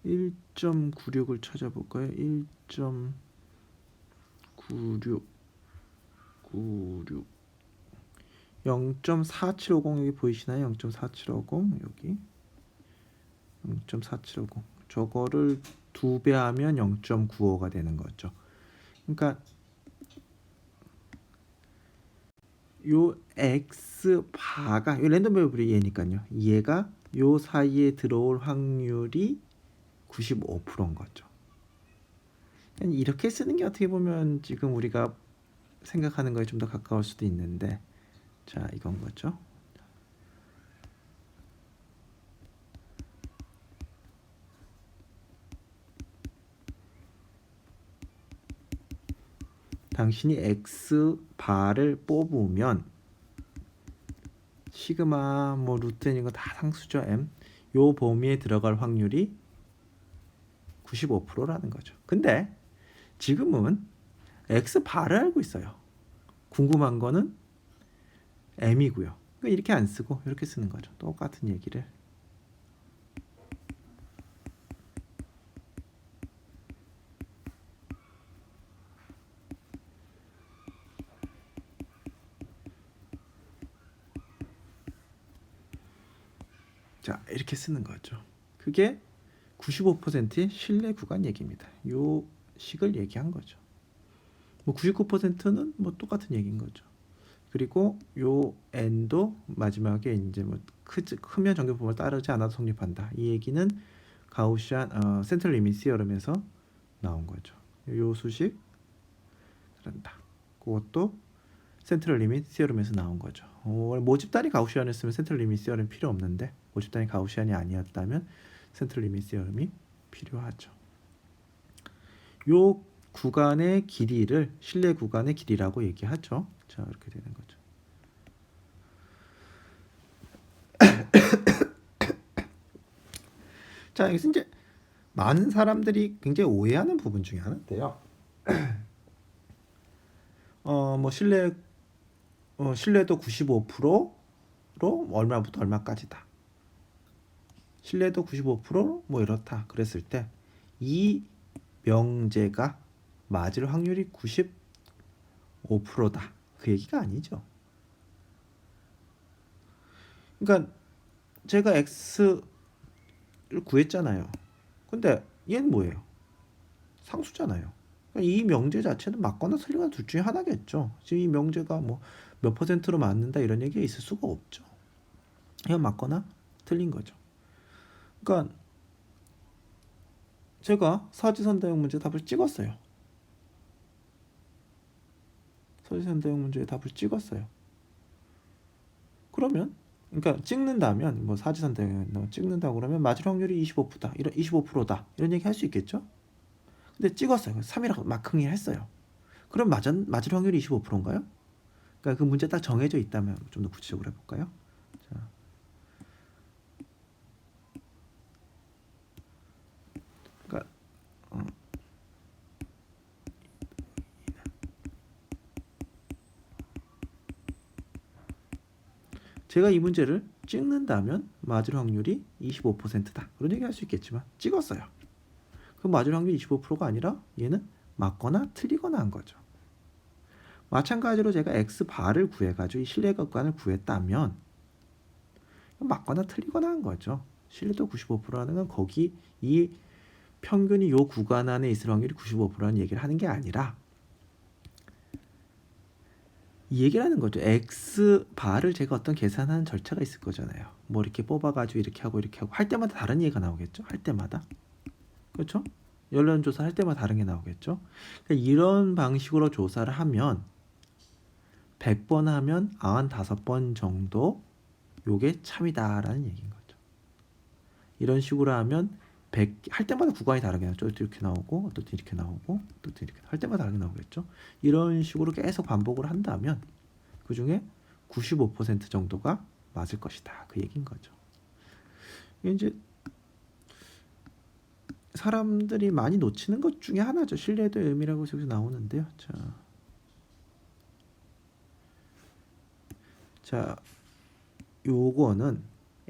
(1.96을) 찾아볼까요? 1.96 0.4750 여기 보이시나요? 0.4750 여기 0.4750 저거를 2배 하면 0.95가 되는 거죠. 그러니까 요 x 바가 요 랜덤 베리어블이 얘니까요. 얘가 요 사이에 들어올 확률이 95%인 거죠. 이렇게 쓰는 게 어떻게 보면 지금 우리가 생각하는 거에 좀 더 가까울 수도 있는데 자, 이건 거죠. 당신이 x 바를 뽑으면 시그마 뭐 루트 n 이거 다 상수죠. m 요 범위에 들어갈 확률이 95%라는 거죠. 근데 지금은 x 바를 알고 있어요. 궁금한 거는 m이고요. 그러니까 이렇게 안 쓰고 이렇게 쓰는 거죠. 똑같은 얘기를. 자, 이렇게 쓰는 거죠. 그게 95%의 신뢰 구간 얘기입니다. 요 식을 얘기한 거죠. 뭐 99%는 뭐 똑같은 얘기인 거죠. 그리고 요 n도 마지막에 이제 뭐 크면 정규분포를 따르지 않아도 성립한다. 이 얘기는 가우시안 센트럴 리밋 시어럼에서 나온 거죠. 요 수식 그런다. 그것도 센트럴 리밋 시어럼에서 나온 거죠. 모집단이 가우시안이었으면 센트럴 리밋 시어럼 필요 없는데 모집단이 가우시안이 아니었다면 센트럴 리밋 시어럼이 필요하죠. 요 구간의 길이를 실내 구간의 길이라고 얘기하죠. 자, 이렇게 되는 거죠. 자, 여기서 이제 많은 사람들이 굉장히 오해하는 부분 중에 하나인데요. 뭐 신뢰도 95%로 얼마부터 얼마까지다. 신뢰도 95%로 뭐 이렇다. 그랬을 때 이 명제가 맞을 확률이 95%다. 그 얘기가 아니죠. 그러니까 제가 X를 구했잖아요. 근데 얘는 뭐예요? 상수잖아요. 그러니까 이 명제 자체는 맞거나 틀리거나 둘 중에 하나겠죠. 지금 이 명제가 뭐 몇 퍼센트로 맞는다 이런 얘기가 있을 수가 없죠. 그냥 맞거나 틀린 거죠. 그러니까 제가 사지선다형 문제 답을 찍었어요. 사지선다형 문제의 답을 찍었어요. 그러면 그러니까 찍는다면 뭐 사지선다형 찍는다 그러면 맞을 확률이 25%다. 이런 25%다. 이런 얘기 할 수 있겠죠? 근데 찍었어요. 3이라고 마킹 했어요. 그럼 맞을 확률이 25%인가요? 그러니까 그 문제 딱 정해져 있다면 좀 더 구체적으로 해볼까요? 자, 그러니까 제가 이 문제를 찍는다면 맞을 확률이 25%다. 그런 얘기 할 수 있겠지만 찍었어요. 그럼 맞을 확률이 25%가 아니라 얘는 맞거나 틀리거나 한 거죠. 마찬가지로 제가 X바를 구해가지고 이 신뢰 구간을 구했다면 맞거나 틀리거나 한 거죠. 신뢰도 95%라는 건 거기 이 평균이 요 구간 안에 있을 확률이 95%라는 얘기를 하는 게 아니라 이 얘기를 하는 거죠. X바를 제가 어떤 계산하는 절차가 있을 거잖아요. 뭐 이렇게 뽑아가지고 이렇게 하고 할 때마다 다른 얘기가 나오겠죠. 할 때마다. 그렇죠? 연론조사 할 때마다 다른 게 나오겠죠. 그러니까 이런 방식으로 조사를 하면 100번 하면 95번 정도 요게 참이다라는 얘기인 거죠. 이런 식으로 하면 100할 때마다 구간이 다르게 나오죠. 또 이렇게 나오고 또 이렇게 나오고 또 이렇게 할 때마다 다르게 나오겠죠. 이런 식으로 계속 반복을 한다면 그 중에 95% 정도가 맞을 것이다. 그 얘기인 거죠. 이게 이제 사람들이 많이 놓치는 것 중에 하나죠. 신뢰도의 의미라고 여기서 나오는데요. 자, 요거는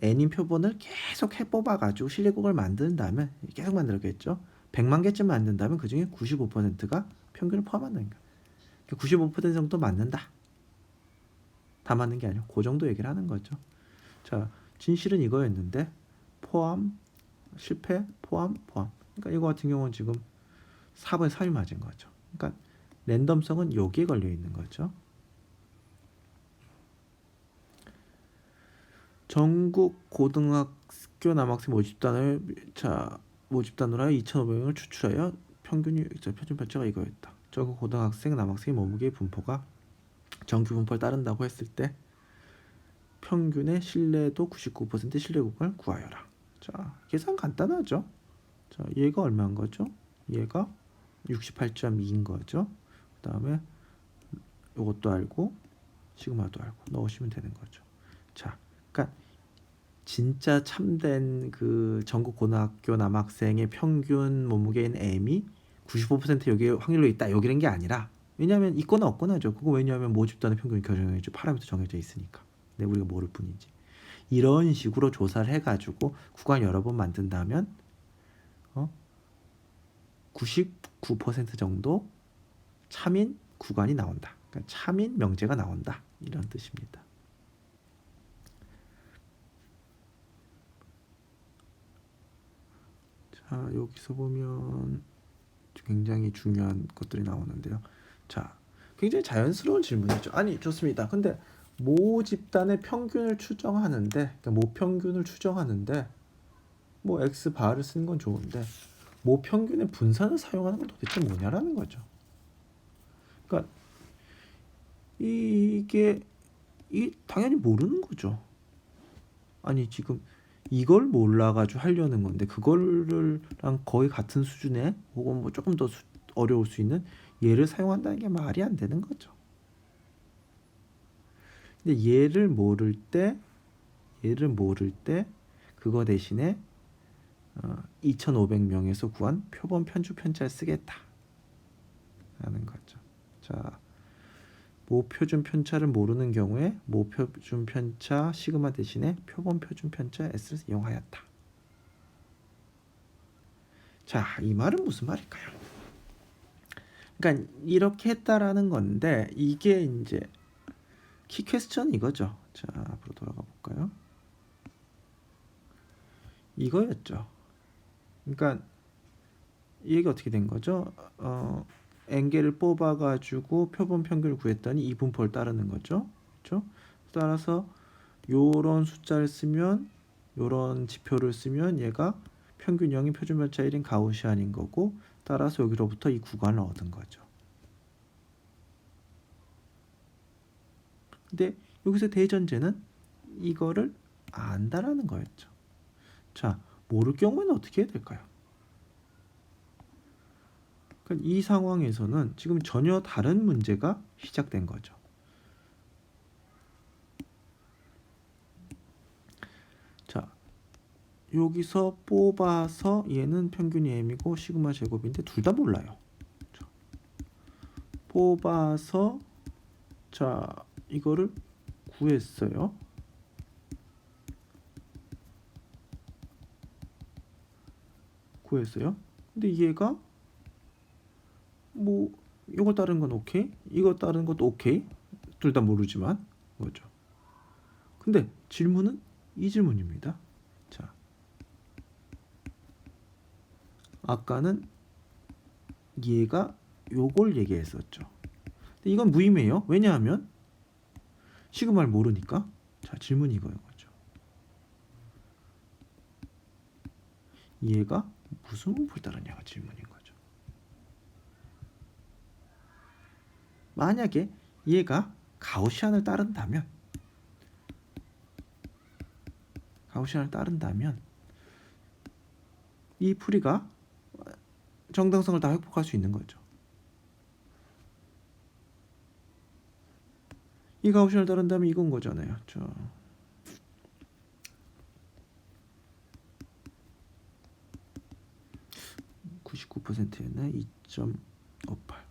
n인 표본을 계속 해 뽑아가지고 신뢰국을 만든 다음에 계속 만들었겠죠. 100만 개쯤 만든다면 그 중에 95%가 평균을 포함한다는 거예요. 95% 정도 맞는다. 다 맞는 게 아니고 그 정도 얘기를 하는 거죠. 자, 진실은 이거였는데 포함, 실패, 포함. 그러니까 이거 같은 경우는 지금 4번에 3이 맞은 거죠. 그러니까 랜덤성은 여기에 걸려 있는 거죠. 전국 고등학교 남학생 모집단으로 하여 2,500명을 추출하여 표준 편차가 이거였다. 전국 고등학생 남학생의 몸무게 분포가 정규 분포를 따른다고 했을 때 평균의 신뢰도 99% 신뢰 구간을 구하여라. 자, 계산 간단하죠. 자, 얘가 얼마인 거죠? 얘가 68.2인 거죠. 그 다음에 이것도 알고 시그마도 알고 넣으시면 되는 거죠. 자, 그러니까 진짜 참된 그 전국 고등학교 남학생의 평균 몸무게인 M이 95% 여기 확률로 있다. 여기는 게 아니라 왜냐하면 있거나 없거나죠. 그거 왜냐하면 모집단의 평균이 정해져 파라미터 정해져 있으니까. 네, 우리가 모를 뿐이지. 이런 식으로 조사를 해가지고 구간 여러 번 만든다면 99% 정도 참인 구간이 나온다. 그러니까 참인 명제가 나온다. 이런 뜻입니다. 자, 여기서 보면 굉장히 중요한 것들이 나오는데요. 자, 굉장히 자연스러운 질문이죠. 아니, 좋습니다. 근데 모 집단의 평균을 추정하는데, 그러니까 모 평균을 추정하는데, 뭐 X 바를 쓰는 건 좋은데, 모 평균의 분산을 사용하는 건 도대체 뭐냐라는 거죠. 그러니까 이게 당연히 모르는 거죠. 아니 지금 이걸 몰라가지고 하려는 건데 그거랑 거의 같은 수준의 혹은 뭐 조금 더 어려울 수 있는 얘를 사용한다는 게 말이 안 되는 거죠. 근데 얘를 모를 때 그거 대신에 2,500명에서 구한 표본 편주 편차를 쓰겠다 라는 거죠. 자, 모표준 편차를 모르는 경우에 모표준 편차 시그마 대신에 표본 표준 편차 S를 이용하였다. 자, 이 말은 무슨 말일까요? 그러니까 이렇게 했다라는 건데 이게 이제 키 퀘스천 이거죠. 자, 앞으로 돌아가 볼까요? 이거였죠. 그러니까 이게 어떻게 된 거죠? 엥겔을 뽑아가지고 표본 평균을 구했더니 이분포를 따르는 거죠. 그렇죠? 따라서 요런 숫자를 쓰면 요런 지표를 쓰면 얘가 평균 0인 표준 편차 1인 가우시안인 거고 따라서 여기로부터 이 구간을 얻은 거죠. 근데 여기서 대전제는 이거를 안다라는 거였죠. 자, 모를 경우에는 어떻게 해야 될까요? 그러니까 이 상황에서는 지금 전혀 다른 문제가 시작된 거죠. 자, 여기서 뽑아서 얘는 평균이 m이고 시그마 제곱인데 둘 다 몰라요. 자, 뽑아서 자 이거를 구했어요. 근데 얘가 뭐 이걸 따르는 건 오케이, 이거 따르는 것도 오케이, 둘 다 모르지만 뭐죠. 근데 질문은 이 질문입니다. 자, 아까는 얘가 요걸 얘기했었죠. 근데 이건 무의미해요. 왜냐하면 시그마를 모르니까. 자, 질문이 이거예요. 얘가 무슨 분포를 따르냐가 질문인 거죠. 만약에 얘가 가우시안을 따른다면 이 풀이가 정당성을 다 회복할 수 있는 거죠. 이 가우시안을 따른다면 이건 거잖아요. 99%였나? 2.58.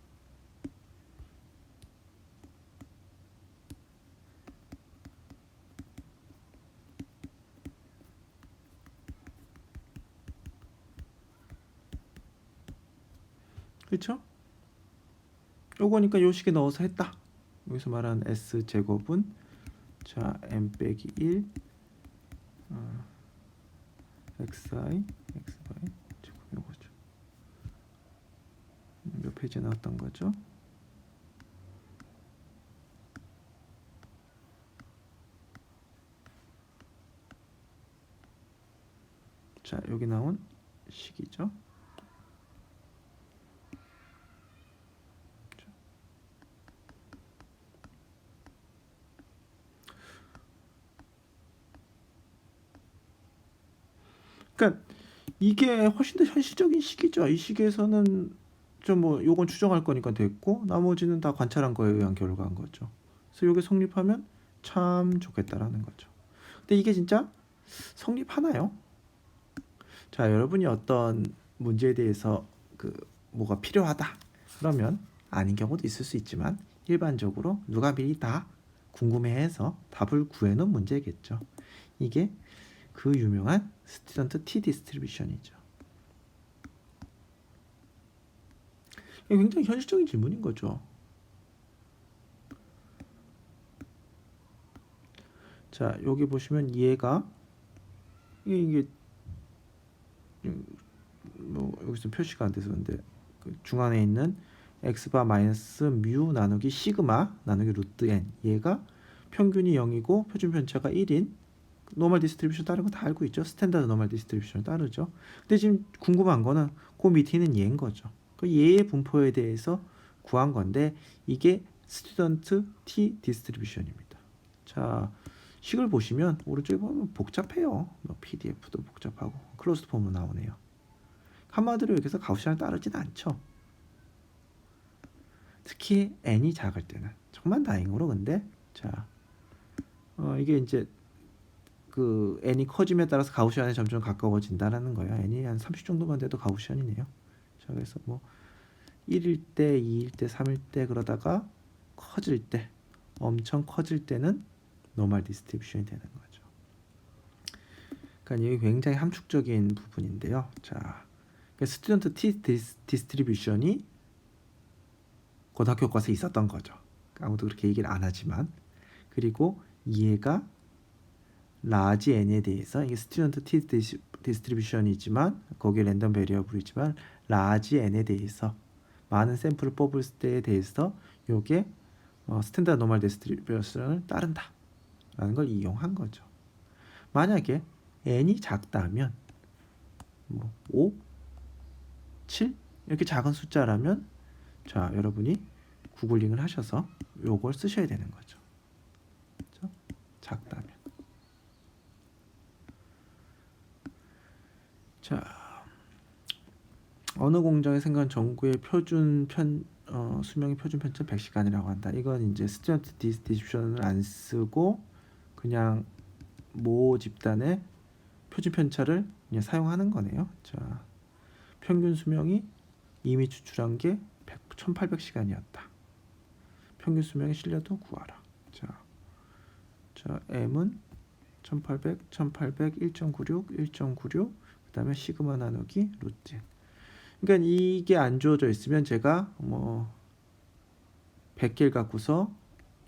그렇죠? 요거니까 요 식에 넣어서 했다. 여기서 말하는 S 제곱은 자 m 빼기 1 xi 제곱 요거죠. 몇 페이지에 나왔던 거죠? 자, 여기 나온 식이죠. 그러니까 이게 훨씬 더 현실적인 식이죠. 이 식에서는 좀 뭐 요건 추정할 거니까 됐고 나머지는 다 관찰한 거에 의한 결과인 거죠. 그래서 요게 성립하면 참 좋겠다라는 거죠. 근데 이게 진짜 성립하나요? 자, 여러분이 어떤 문제에 대해서 뭐가 필요하다 그러면 아닌 경우도 있을 수 있지만 일반적으로 누가 미리 다 궁금해해서 답을 구해놓은 문제겠죠. 이게 그 유명한 스튜던트 T 디스트리뷰션이죠. 이게 굉장히 현실적인 질문인 거죠. 자, 여기 보시면 얘가 이게 뭐 여기서 표시가 안 돼서 근데 그 중앙에 있는 x바 마이너스 뮤 나누기 시그마 나누기 루트 n 얘가 평균이 0이고 표준 편차가 1인 노멀 디스트리뷰션 따른 거 다 알고 있죠. 스탠다드 노멀 디스트리뷰션을 따르죠. 근데 지금 궁금한 거는 그 밑에 있는 얘인 거죠. 그 얘의 분포에 대해서 구한 건데 이게 스튜던트 T 디스트리뷰션입니다. 자, 식을 보시면 오른쪽에 보면 복잡해요. 뭐 PDF도 복잡하고 클로즈드 폼으로 나오네요. 한마디로 여기서 가우시안을 따르진 않죠. 특히 n이 작을 때는 정말 다행으로. 근데 자, 이게 이제 그 n이 커짐에 따라서 가우시안에 점점 가까워진다라는 거예요. n이 한 30 정도만 돼도 가우시안이네요. 자, 그래서 뭐 1일 때, 2일 때, 3일 때 그러다가 커질 때, 엄청 커질 때는 노멀 디스트리뷰션이 되는 거죠. 그러니까 이게 굉장히 함축적인 부분인데요. 자, 스튜던트 T 디스트리뷰션이 고등학교 교과서에 있었던 거죠. 아무도 그렇게 얘기를 안 하지만. 그리고 얘가 라지 n에 대해서, 이게 스튜던트 T 디스트리뷰션이지만 거기에 랜덤 베리어블이지만 라지 n에 대해서 많은 샘플을 뽑을 때에 대해서 요게 스탠다드 노멀 디스트리뷰션을 따른다 라는 걸 이용한 거죠. 만약에 n이 작다면 뭐 5, 7 이렇게 작은 숫자라면 자, 여러분이 구글링을 하셔서 요걸 쓰셔야 되는 거죠. 그렇죠? 작다면. 자, 어느 공장의 생각은 전구의 수명의 표준 편차 100시간이라고 한다. 이건 이제 스튜던트 디스트리뷰션을 안 쓰고 그냥 모 집단의 표준 편차를 그냥 사용하는 거네요. 자, 평균 수명이 이미 추출한 게 1800시간이었다. 평균 수명의 신뢰도 구하라. 자, M은 1800, 1.96, 1.96, 그 다음에 시그마 나누기 루트. 그러니까 이게 안 주어져 있으면 제가 뭐 100개를 갖고서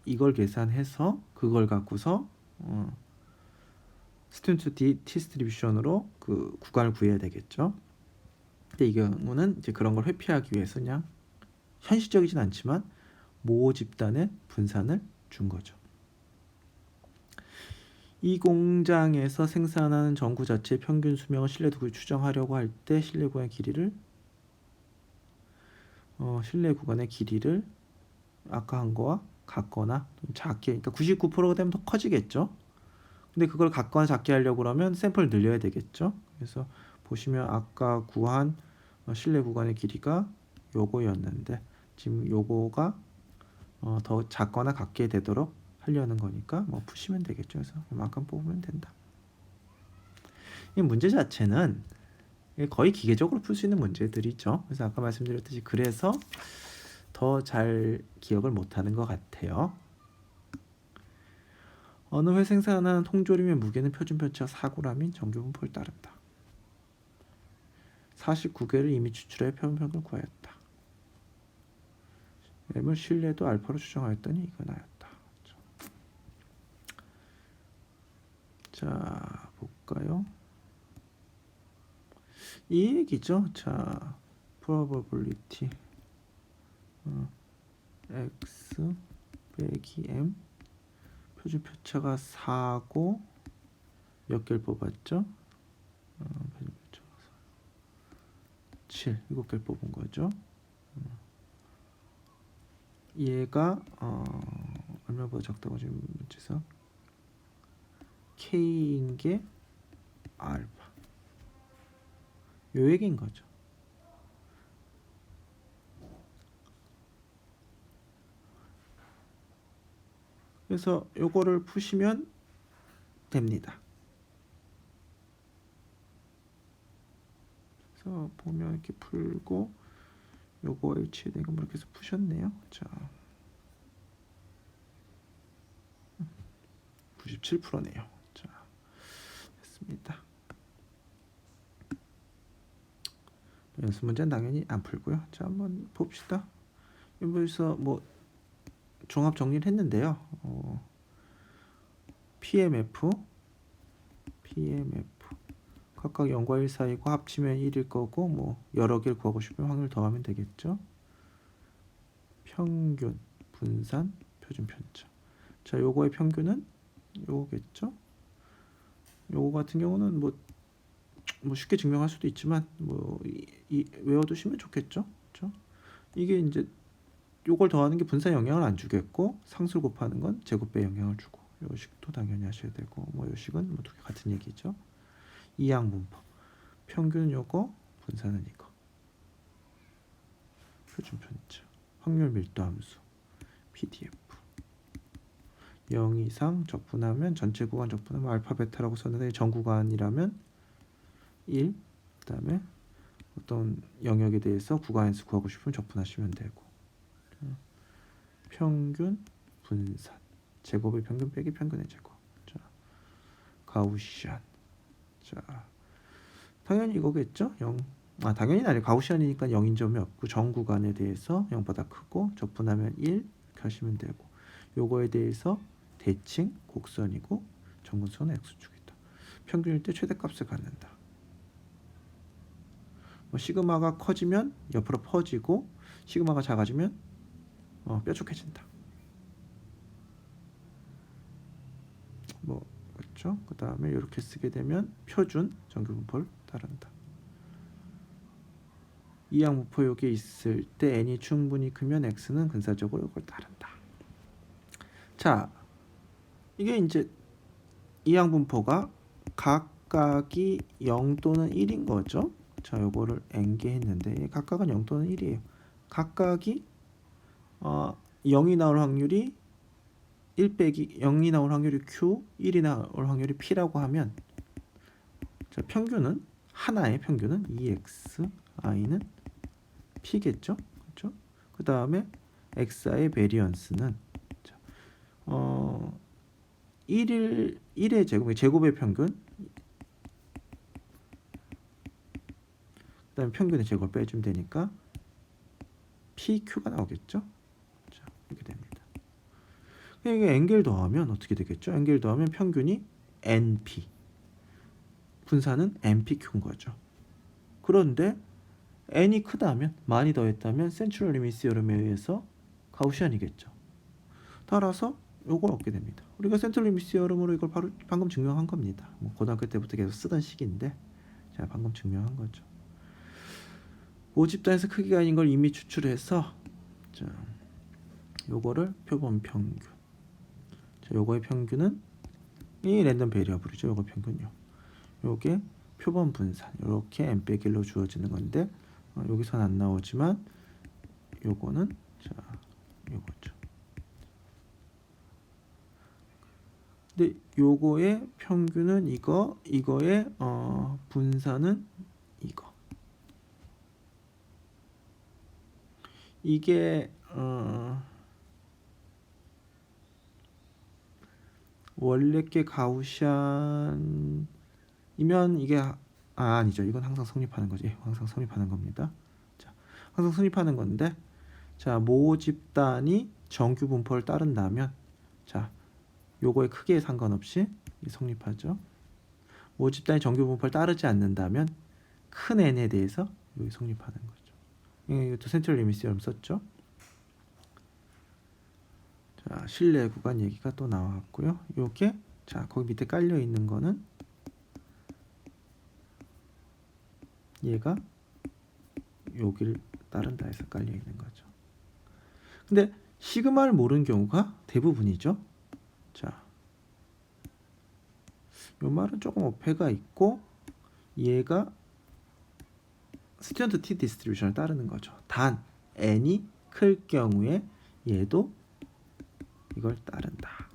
이걸 계산해서 그걸 갖고서 스튜던트 디스트리뷰션으로 그 구간을 구해야 되겠죠. 근데 이 경우는 이제 그런 걸 회피하기 위해서 그냥 현실적이진 않지만 모 집단의 분산을 준 거죠. 이 공장에서 생산하는 전구 자체의 평균 수명을 신뢰도 추정하려고 할 때 신뢰 구간의 길이를 아까 한 거와 같거나 작게, 그러니까 99%가 되면 더 커지겠죠. 근데 그걸 같거나 작게 하려고 그러면 샘플을 늘려야 되겠죠. 그래서 보시면 아까 구한 신뢰 구간의 길이가 요거였는데 지금 요거가 더 작거나 같게 되도록 하려는 거니까 뭐 푸시면 되겠죠. 그래서 이만큼 뽑으면 된다. 이 문제 자체는 거의 기계적으로 풀 수 있는 문제들이죠. 그래서 아까 말씀드렸듯이 그래서 더 잘 기억을 못하는 것 같아요. 어느 회 생산하는 통조림의 무게는 표준 편차 4g인 정규 분포를 따른다. 49개를 이미 추출해 표준편을 구하였다. M을 신뢰도 알파로 추정하였더니 이거 나였다. 자, 볼까요? 이 얘기죠. 자, probability x 빼기 m 표준 편차가 4고 몇 개를 뽑았죠? 표준 편차가 7, 7개를 뽑은 거죠. 얘가 얼마보다 작다고 지금 문제에서 K인 게 알파 요 얘기인 거죠. 그래서 요거를 푸시면 됩니다. 그래서 보면 이렇게 풀고 요거 H에 대한 거 이렇게 해서 푸셨네요. 자, 97%네요. 자, 됐습니다. 연습 문제는 당연히 안 풀고요. 자, 한번 봅시다. 여기서 뭐 종합 정리를 했는데요. PMF 각각 0과 1 사이고 합치면 1일 거고 뭐 여러 개를 구하고 싶으면 확률 더하면 되겠죠. 평균, 분산, 표준 편차. 자, 요거의 평균은 요거겠죠. 요거 같은 경우는 뭐 쉽게 증명할 수도 있지만 뭐 외워두시면 좋겠죠. 그렇죠? 이게 이제 요걸 더하는 게 분산 영향을 안 주겠고 상수를 곱하는 건 제곱배 영향을 주고 요 식도 당연히 하셔야 되고 뭐 요 식은 뭐 두 개 같은 얘기죠. 이항분법 평균 요거 분산은 이거 표준 편차 확률 밀도 함수 PDF 0 이상 적분하면 전체 구간 적분하면 알파 베타라고 썼는데 전 구간이라면 1 그다음에 어떤 영역에 대해서 구간에서 구하고 싶으면 적분하시면 되고 평균 분산 제곱의 평균 빼기 평균의 제곱 자 가우시안 자 당연히 이거겠죠 0 당연히 아니에요 가우시안이니까 0인 점이 없고 전 구간에 대해서 0보다 크고 적분하면 1 이렇게 하시면 되고 요거에 대해서 대칭 곡선이고 정근선은 x축이다 평균일 때 최대값을 갖는다 뭐 시그마가 커지면 옆으로 퍼지고 시그마가 작아지면 뾰족해진다. 뭐 그렇죠? 그 다음에 이렇게 쓰게 되면 표준 정규분포를 따른다. 이항분포 여기에 있을 때 n이 충분히 크면 x는 근사적으로 이걸 따른다. 자, 이게 이제 이항분포가 각각이 0 또는 1인 거죠. 자, 요거를 n개 했는데 각각은 0 또는 1이에요. 각각이 0이 나올 확률이 1 빼기 0이 나올 확률이 q, 1이 나올 확률이 p라고 하면 자, 평균은 하나의 평균은 2x, i는 p겠죠. 그렇죠? 그 다음에 x의 베리언스는 1의 제곱의 평균 그 다음에 평균의 제곱을 빼주면 되니까 pq가 나오겠죠. 자, 이렇게 됩니다. 이게 n개를 더하면 어떻게 되겠죠? n개를 더하면 평균이 np 분산은 npq인 거죠. 그런데 n이 크다면 많이 더했다면 센트럴 리밋 시어럼에 의해서 가우시안이겠죠. 따라서 요걸 얻게 됩니다. 우리가 센트럴 리밋 시어럼으로 이걸 바로 방금 증명한 겁니다. 뭐 고등학교 때부터 계속 쓰던 식인데 자 방금 증명한 거죠. 모집단에서 크기가 아닌 걸 이미 추출해서 자 요거를 표본 평균 자 요거의 평균은 이 랜덤 베리어블이죠. 요거 평균요. 요게 표본 분산 이렇게 n 빼기 1로 주어지는 건데 여기선 안 나오지만 요거는 자 요거죠. 근데 요거의 평균은 이거 이거의 분산은 이거 이게 원래께 가우시안이면 이게 아니죠. 이건 항상 성립하는 거지. 항상 성립하는 겁니다. 자, 항상 성립하는 건데 자, 모 집단이 정규 분포를 따른다면 자, 요거의 크기에 상관없이 성립하죠. 모 집단이 정규 분포를 따르지 않는다면 큰 n에 대해서 여기 성립하는 거죠. 이것도 센트럴 리밋 시어럼 썼죠. 자, 실내 구간 얘기가 또 나왔고요. 요게 자, 거기 밑에 깔려 있는 거는 얘가 여기를 따른다 해서 깔려 있는 거죠. 근데 시그마를 모르는 경우가 대부분이죠. 자, 요 말은 조금 어폐가 있고 얘가 스튜던트 t 디스트리뷰션을 따르는 거죠. 단 n이 클 경우에 얘도 이걸 따른다.